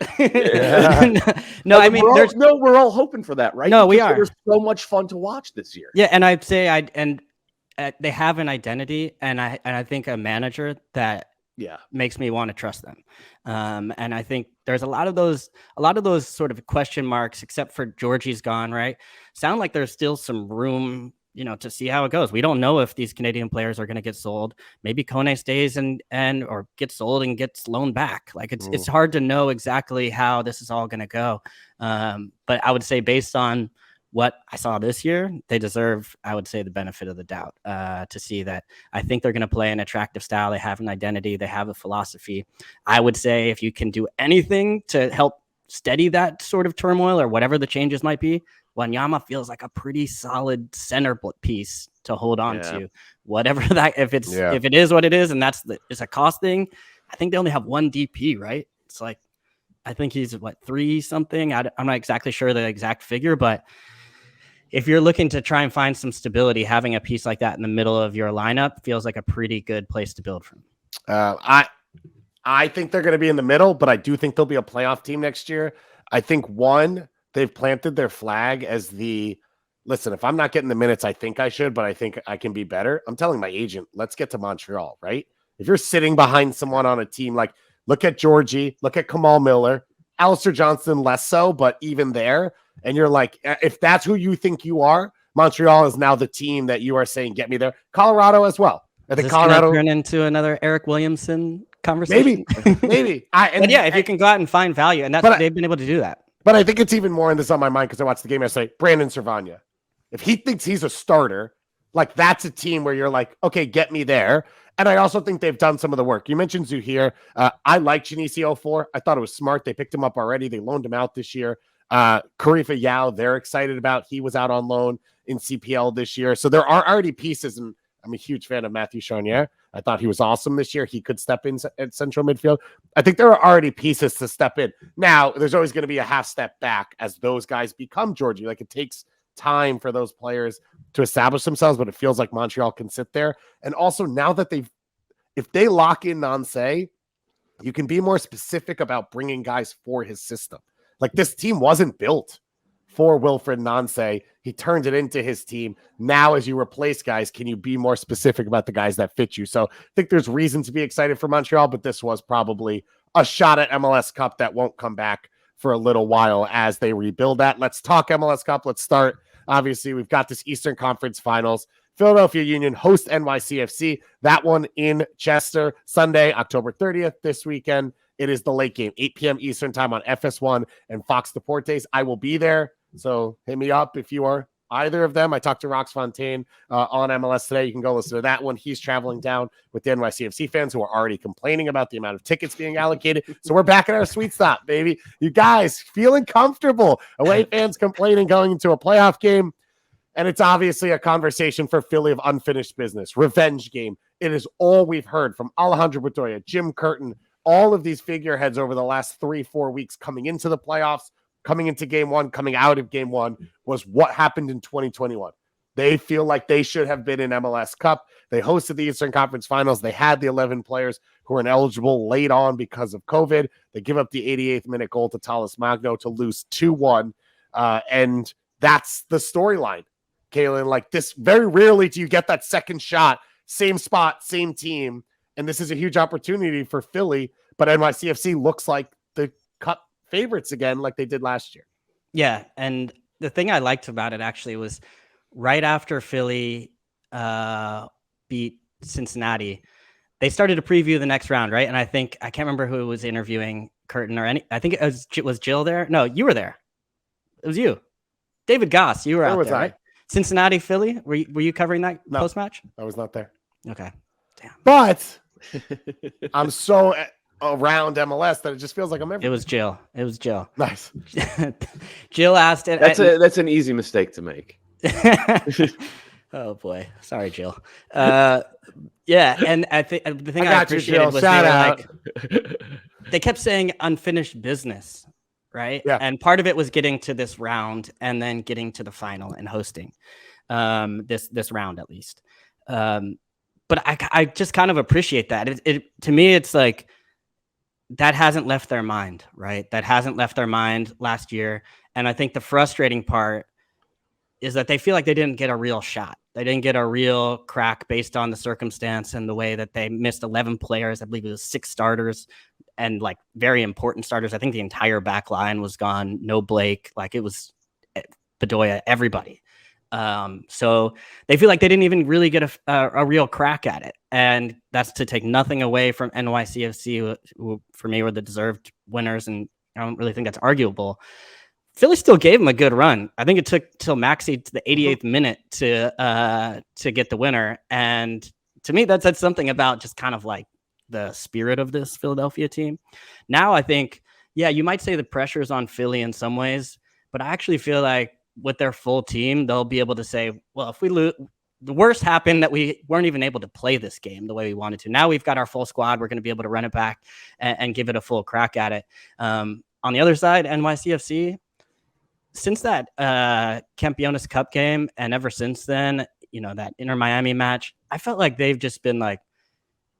No, I mean, we're all hoping for that, right? No, we are. There's so much fun to watch this year. Yeah, and I'd say they have an identity, and I think a manager that makes me want to trust them. And I think there's a lot of those sort of question marks, except for Georgie's gone, right? Sound like there's still some room to see how it goes. We don't know if these Canadian players are going to get sold. Maybe Kone stays and or gets sold and gets loaned back. Like it's hard to know exactly how this is all going to go. But I would say based on what I saw this year, they deserve, I would say, the benefit of the doubt to see that. I think they're going to play an attractive style. They have an identity. They have a philosophy. I would say if you can do anything to help steady that sort of turmoil or whatever the changes might be, Wanyama feels like a pretty solid center piece to hold on to. Whatever that, if it is what it is, and it's a cost thing. I think they only have one DP, right? It's like, I think he's 3 something. I'm not exactly sure the exact figure, but if you're looking to try and find some stability, having a piece like that in the middle of your lineup feels like a pretty good place to build from. I think they're going to be in the middle, but I do think they'll be a playoff team next year. I think they've planted their flag as listen, if I'm not getting the minutes I think I should, but I think I can be better, I'm telling my agent, let's get to Montreal, right? If you're sitting behind someone on a team, like look at Georgie, look at Kamal Miller, Alistair Johnston less so, but even there, and you're like, if that's who you think you are, Montreal is now the team that you are saying, get me there. Colorado as well. I think Colorado turn into another Eric Williamson conversation. Maybe. If you can go out and find value, and they've been able to do that. But I think it's even more, and this is on my mind because I watched the game yesterday, Brandon Servania. If he thinks he's a starter, like that's a team where you're like, okay, get me there. And I also think they've done some of the work. You mentioned Zuhir. I like Genesio 4. I thought it was smart. They picked him up already. They loaned him out this year. Karifa Yao, they're excited about. He was out on loan in CPL this year. So there are already pieces, and I'm a huge fan of Matthew Charnier. I thought he was awesome this year. He could step in at central midfield. I think there are already pieces to step in. Now, there's always going to be a half step back as those guys become Georgie. Like it takes time for those players to establish themselves, but it feels like Montreal can sit there. And also now that if they lock in Nancy, you can be more specific about bringing guys for his system. Like this team wasn't built for Wilfred Nancy. He turned it into his team. Now, as you replace guys, can you be more specific about the guys that fit you? So I think there's reason to be excited for Montreal, but this was probably a shot at MLS Cup that won't come back for a little while as they rebuild that. Let's talk MLS Cup. Let's start. Obviously, we've got this Eastern Conference Finals. Philadelphia Union host NYCFC. That one in Chester, Sunday, October 30th, this weekend. It is the late game, 8 p.m. Eastern time on FS1 and Fox Deportes. I will be there, so hit me up if you are either of them. I talked to Rox Fontaine on MLS today. You can go listen to that one. He's traveling down with the NYCFC fans who are already complaining about the amount of tickets being allocated. So we're back at our sweet spot, baby. You guys feeling comfortable. Away fans complaining going into a playoff game. And it's obviously a conversation for Philly of unfinished business. Revenge game. It is all we've heard from Alejandro Bedoya, Jim Curtin, all of these figureheads over the last 3-4 weeks coming into the playoffs, coming into game one, coming out of game one, was what happened in 2021. They feel like they should have been in MLS Cup. They hosted the Eastern Conference Finals. They had the 11 players who were ineligible late on because of COVID. They give up the 88th minute goal to Talis Magno to lose 2-1. And that's the storyline, Calen. Like this, very rarely do you get that second shot, same spot, same team. And this is a huge opportunity for Philly, but NYCFC looks like the Cup favorites again, like they did last year. Yeah, and the thing I liked about it actually was right after Philly beat Cincinnati, they started to preview the next round, right? And I can't remember who was interviewing Curtin or any. I think it was Jill there. No, you were there. It was you, David Goss. You were out there, right? Cincinnati, Philly. Were you covering that post match? I was not there. Okay, damn. But I'm so around MLS that it just feels like I'm everywhere. It was Jill. Nice. Jill asked it. That's an easy mistake to make. Oh boy, sorry, Jill. Yeah, and I think the thing I appreciated was they kept saying unfinished business, right? Yeah. And part of it was getting to this round and then getting to the final and hosting this round at least. But I just kind of appreciate that. It to me, it's like that hasn't left their mind, right? That hasn't left their mind last year. And I think the frustrating part is that they feel like they didn't get a real shot. They didn't get a real crack based on the circumstance and the way that they missed 11 players. I believe it was 6 starters and like very important starters. I think the entire back line was gone. No Blake, like it was Bedoya, everybody. So they feel like they didn't even really get a real crack at it. And that's to take nothing away from NYCFC, who for me were the deserved winners. And I don't really think that's arguable. Philly still gave him a good run. I think it took till Maxi to the 88th minute to get the winner. And to me, that said something about just kind of like the spirit of this Philadelphia team. Now I think, yeah, you might say the pressure is on Philly in some ways, but I actually feel like with their full team, they'll be able to say, well, if we lose, the worst happened that we weren't even able to play this game the way we wanted to. Now we've got our full squad. We're going to be able to run it back and give it a full crack at it. On the other side, NYCFC, since that Campeones Cup game and ever since then, that Inter Miami match, I felt like they've just been like,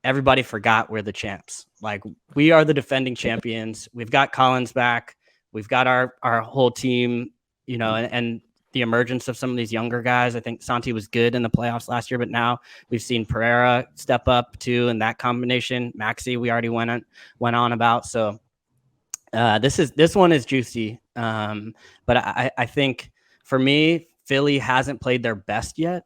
everybody forgot we're the champs. Like, we are the defending champions. We've got Collins back. We've got our whole team, and the emergence of some of these younger guys. I think Santi was good in the playoffs last year, but now we've seen Ferreira step up too, and that combination. Maxi, we already went on about. So this one is juicy. But I think for me, Philly hasn't played their best yet,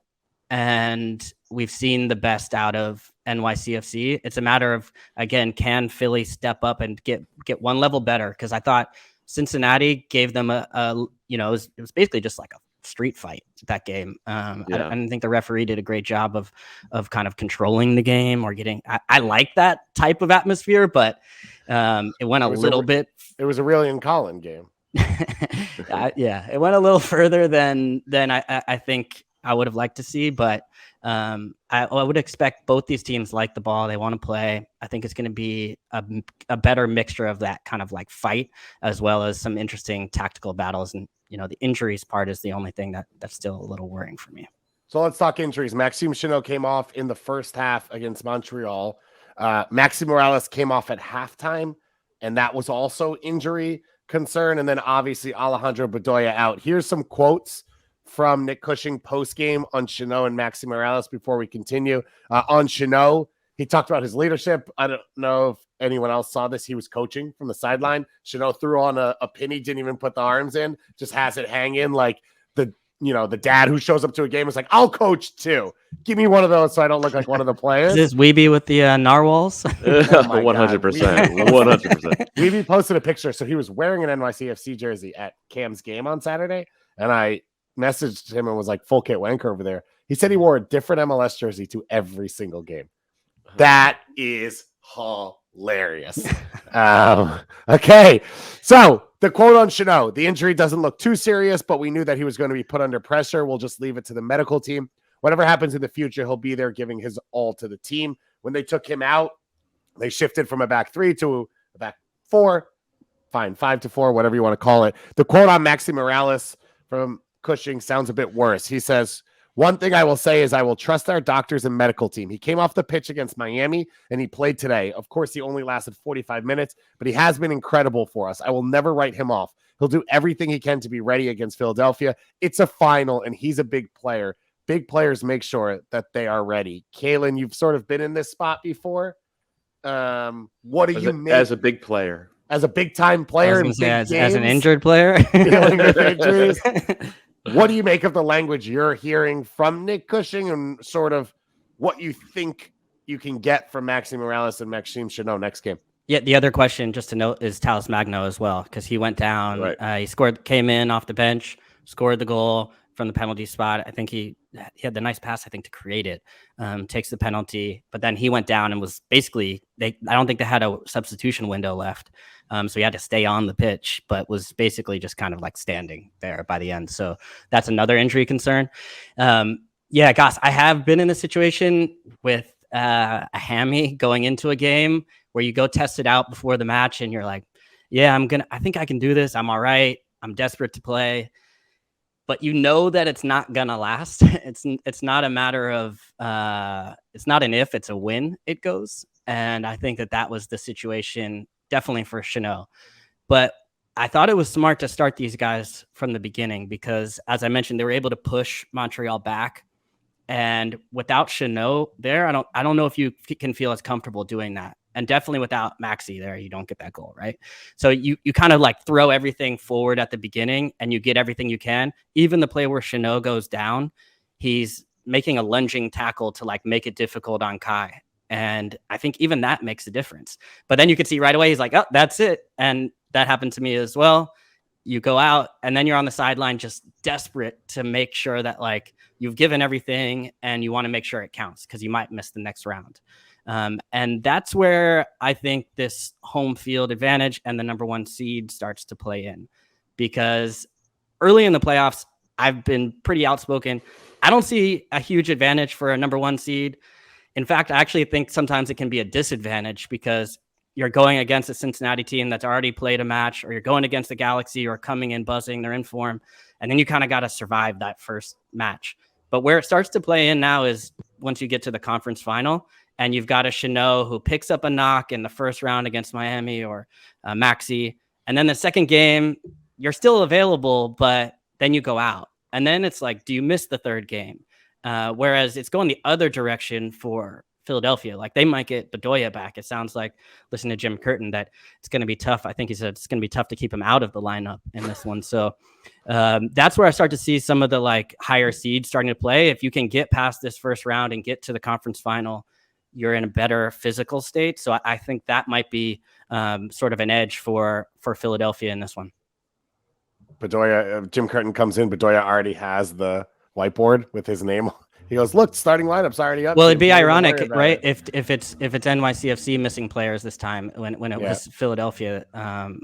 and we've seen the best out of NYCFC. It's a matter of, again, can Philly step up and get one level better? Because I thought Cincinnati gave them it was basically just like a street fight, that game. I didn't think the referee did a great job of kind of controlling the game or getting. I like that type of atmosphere, but it went a little bit. It was a really Calen game. It went a little further than I think I would have liked to see, but I would expect both these teams like the ball. They want to play. I think it's going to be a better mixture of that kind of like fight, as well as some interesting tactical battles. And, the injuries part is the only thing that's still a little worrying for me. So let's talk injuries. Maxime Chanot came off in the first half against Montreal. Maxi Morales came off at halftime, and that was also injury concern. And then obviously Alejandro Bedoya out. Here's some quotes from Nick Cushing post-game on Chanot and Maxi Morales before we continue. On Chanot, he talked about his leadership. I don't know if anyone else saw this. He was coaching from the sideline. Chanot threw on a pin. He didn't even put the arms in, just has it hang in like the dad who shows up to a game is like, I'll coach too. Give me one of those so I don't look like one of the players. Is this Wiebe with the narwhals? 100%. 100%. Wiebe posted a picture. So he was wearing an NYCFC jersey at Cam's game on Saturday. And I messaged him and was like, full kit wanker over there. He said he wore a different MLS jersey to every single game. That is hilarious. Okay. So the quote on Chanot, the injury doesn't look too serious, but we knew that he was going to be put under pressure. We'll just leave it to the medical team. Whatever happens in the future, he'll be there giving his all to the team. When they took him out, they shifted from a back three to a back four. Fine, 5-4, whatever you want to call it. The quote on Maxi Morales from Cushing sounds a bit worse. He says, one thing I will say is I will trust our doctors and medical team. He came off the pitch against Miami and he played today. Of course, he only lasted 45 minutes, but he has been incredible for us. I will never write him off. He'll do everything he can to be ready against Philadelphia. It's a final and he's a big player. Big players make sure that they are ready. Calen, you've sort of been in this spot before. What do you make as a big player? As a big-time player as an injured player? Dealing with injuries. What do you make of the language you're hearing from Nick Cushing and sort of what you think you can get from Maxi Morales and Maxime Chanot next game? Yeah, the other question, just to note, is Talis Magno as well, because he went down. Right. He came in off the bench, scored the goal from the penalty spot. I think he had the nice pass, to create it, takes the penalty, but then he went down and was basically, I don't think they had a substitution window left. So he had to stay on the pitch, but was basically just kind of like standing there by the end. So that's another injury concern. Goss, I have been in a situation with a hammy going into a game where you go test it out before the match and you're like, I think I can do this. I'm all right. I'm desperate to play. But you know that it's not going to last. It's not a matter of, it's not an if, it's a when it goes. And I think that was the situation definitely for Chanot. But I thought it was smart to start these guys from the beginning because, as I mentioned, they were able to push Montreal back. And without Chanot there, I don't know if you can feel as comfortable doing that. And definitely without Maxi there, you don't get that goal, right? So you kind of like throw everything forward at the beginning and you get everything you can. Even the play where Chanot goes down, he's making a lunging tackle to like make it difficult on Kai. And I think even that makes a difference. But then you can see right away, he's like, oh, that's it. And that happened to me as well. You go out and then you're on the sideline just desperate to make sure that like you've given everything and you want to make sure it counts because you might miss the next round. And that's where I think this home field advantage and the number 1 seed starts to play in, because early in the playoffs, I've been pretty outspoken. I don't see a huge advantage for a number 1 seed. In fact, I actually think sometimes it can be a disadvantage because you're going against a Cincinnati team that's already played a match, or you're going against the Galaxy or coming in buzzing, they're in form. And then you kind of got to survive that first match. But where it starts to play in now is once you get to the conference final and you've got a Chanot who picks up a knock in the first round against Miami or Maxi. And then the second game, you're still available, but then you go out. And then it's like, do you miss the third game? Whereas it's going the other direction for Philadelphia. Like they might get Bedoya back. It sounds like, listening to Jim Curtin, that it's going to be tough. I think he said it's going to be tough to keep him out of the lineup in this one. So that's where I start to see some of the like higher seeds starting to play. If you can get past this first round and get to the conference final, you're in a better physical state. So I think that might be sort of an edge for Philadelphia in this one. Bedoya, Jim Curtin comes in. Bedoya already has the whiteboard with his name. He goes, look, starting lineup's already up. Well, it'd be ironic, right? If it's NYCFC missing players this time when it was Philadelphia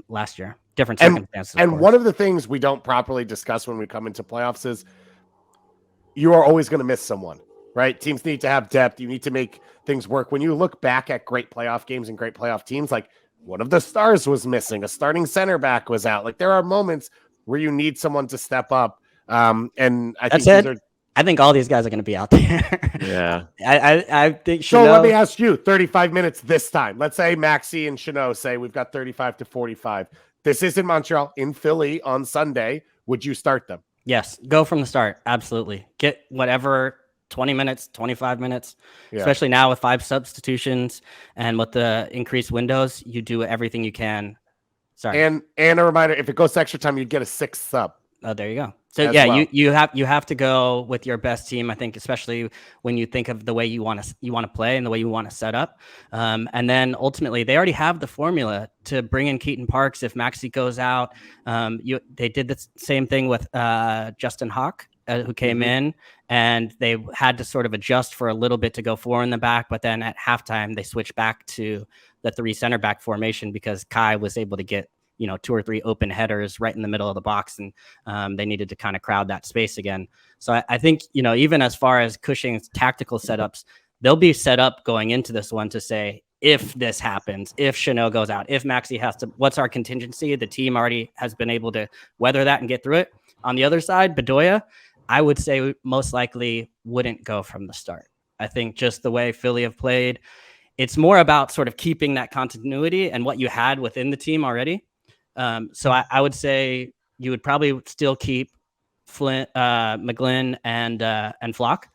last year. Different circumstances. And one of the things we don't properly discuss when we come into playoffs is you are always going to miss someone, right? Teams need to have depth. You need to make things work. When you look back at great playoff games and great playoff teams, like one of the stars was missing, a starting center back was out. Like there are moments where you need someone to step up. And I think I think all these guys are going to be out there. Yeah. I think so. Let me ask you, 35 minutes this time. Let's say Maxi and Chanot say we've got 35 to 45. This is in Montreal, in Philly on Sunday. Would you start them? Yes. Go from the start. Absolutely. Get whatever 20 minutes, 25 minutes, especially now with 5 substitutions and with the increased windows, you do everything you can. Sorry. And a reminder, if it goes to extra time, you'd get a 6th sub. Oh, there you go. So you have to go with your best team. I think, especially when you think of the way you want to play and the way you want to set up. And then ultimately, they already have the formula to bring in Keaton Parks if Maxi goes out. They did the same thing with Justin Hawk, who came in, and they had to sort of adjust for a little bit to go 4 in the back. But then at halftime, they switched back to the 3 center back formation because Kai was able to get 2 or 3 open headers right in the middle of the box, and they needed to kind of crowd that space again. So I think, even as far as Cushing's tactical setups, they'll be set up going into this one to say, if this happens, if Chanot goes out, if Maxi has to, what's our contingency? The team already has been able to weather that and get through it. On the other side, Bedoya, I would say most likely wouldn't go from the start. I think just the way Philly have played, it's more about sort of keeping that continuity and what you had within the team already. So I would say you would probably still keep Flynn, McGlynn, and Flock.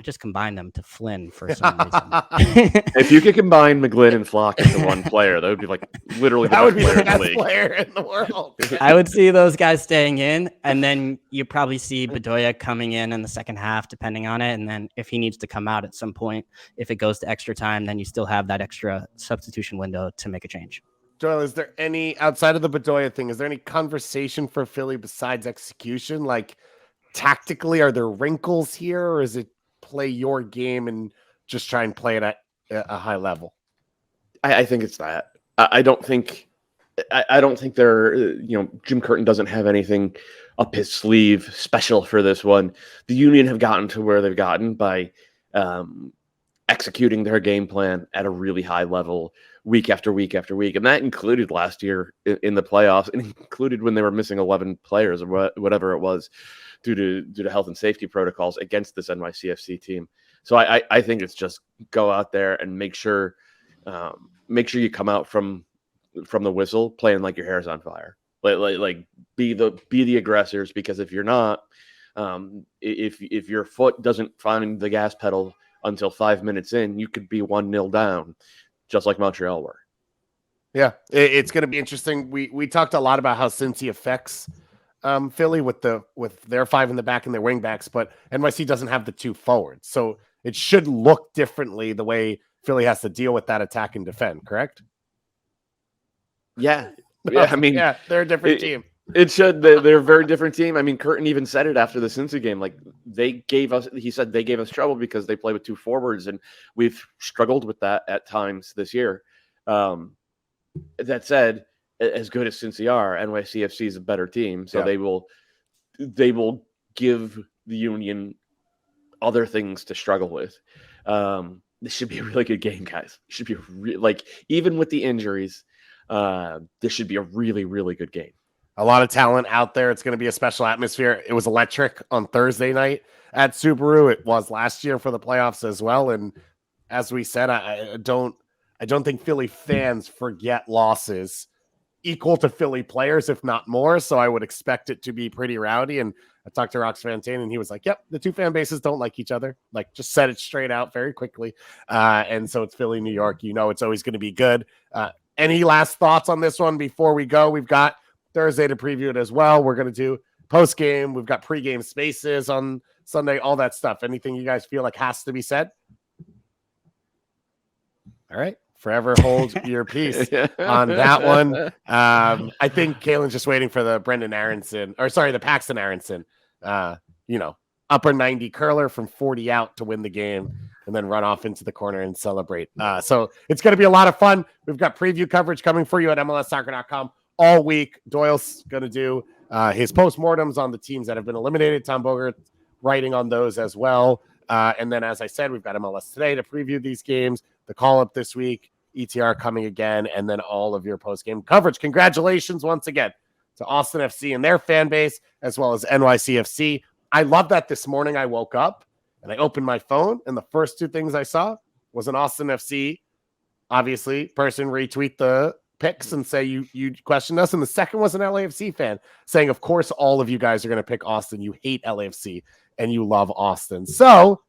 Just combine them to Flynn for some reason. If you could combine McGlynn and Flock into one player, that would be like literally the best player in the world. I would see those guys staying in, and then you probably see Bedoya coming in the second half, depending on it. And then if he needs to come out at some point, if it goes to extra time, then you still have that extra substitution window to make a change. Doyle, is there any, outside of the Bedoya thing, is there any conversation for Philly besides execution? Like tactically, are there wrinkles here, or is it play your game and just try and play it at a high level? I think it's that. I don't think they're, Jim Curtin doesn't have anything up his sleeve special for this one. The Union have gotten to where they've gotten by executing their game plan at a really high level week after week after week. And that included last year in the playoffs, and included when they were missing 11 players or whatever it was due to health and safety protocols against this NYCFC team. So I think it's just go out there and make sure you come out from the whistle playing like your hair's on fire. Like be the aggressors, because if you're not, if your foot doesn't find the gas pedal until 5 minutes in, you could be 1-0 down. just like Montreal were. Yeah, it's going to be interesting. We talked a lot about how Cincy affects Philly with their 5 in the back and their wing backs, but NYC doesn't have the 2 forwards. So it should look differently the way Philly has to deal with that attack and defend, correct? Yeah. Yeah, I mean, yeah, they're a different team. It should. They're a very different team. I mean, Curtin even said it after the Cincy game. Like, he said they gave us trouble because they play with 2 forwards, and we've struggled with that at times this year. That said, as good as Cincy are, NYCFC is a better team, so they will give the Union other things to struggle with. This should be a really good game, guys. It should be even with the injuries, this should be a really, really good game. A lot of talent out there. It's going to be a special atmosphere. It was electric on Thursday night at Subaru. It was last year for the playoffs as well. And as we said, I don't think Philly fans forget losses equal to Philly players, if not more. So I would expect it to be pretty rowdy. And I talked to Rox Fantain, and he was like, yep, the 2 fan bases don't like each other. Like, just said it straight out very quickly. And so it's Philly, New York. It's always going to be good. Any last thoughts on this one before we go? We've got Thursday to preview it as well. We're going to do post-game. We've got pre-game spaces on Sunday, all that stuff. Anything you guys feel like has to be said? All right. Forever hold your peace on that one. I think Calen's just waiting for the the Paxton Aronson, upper 90 curler from 40 out to win the game and then run off into the corner and celebrate. So it's going to be a lot of fun. We've got preview coverage coming for you at MLSsoccer.com all week. Doyle's going to do his postmortems on the teams that have been eliminated. Tom Bogert writing on those as well. And then, as I said, we've got MLS Today to preview these games, the call-up this week, ETR coming again, and then all of your post-game coverage. Congratulations once again to Austin FC and their fan base, as well as NYCFC. I love that this morning I woke up and I opened my phone, and the first 2 things I saw was an Austin FC, obviously, person retweet the picks and say you questioned us, and the second was an LAFC fan saying, of course, all of you guys are going to pick Austin. You hate LAFC and you love Austin. So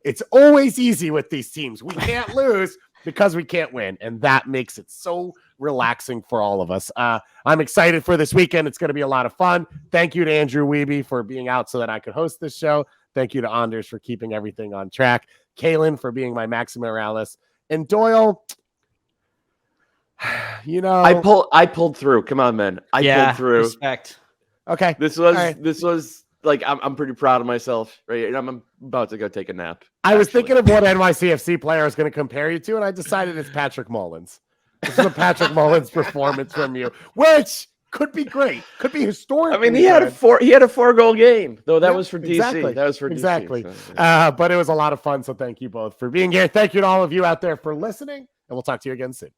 it's always easy with these teams. We can't lose because we can't win, and that makes it so relaxing for all of us. I'm excited for this weekend. It's going to be a lot of fun. Thank you to Andrew Wiebe for being out so that I could host this show. Thank you to Anders for keeping everything on track. Calen for being my Maxima Morales. And Doyle, I pulled through. Come on, man. I pulled through. Respect. Okay. This was like, I'm pretty proud of myself, right? I'm about to go take a nap. I was thinking of what NYCFC player I was going to compare you to, and I decided it's Patrick Mullins. This is a Patrick Mullins performance from you, which could be great, could be historic. I mean, he had a 4-goal game, though. That was for DC. Exactly. That was for exactly. DC. So, but it was a lot of fun. So thank you both for being here. Thank you to all of you out there for listening, and we'll talk to you again soon.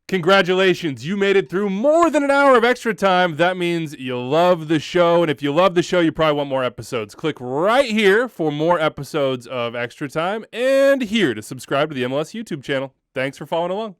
Congratulations, you made it through more than an hour of extra time. That means you love the show, and if you love the show, you probably want more episodes. Click right here for more episodes of Extra Time, and here to subscribe to the MLS YouTube channel. Thanks for following along.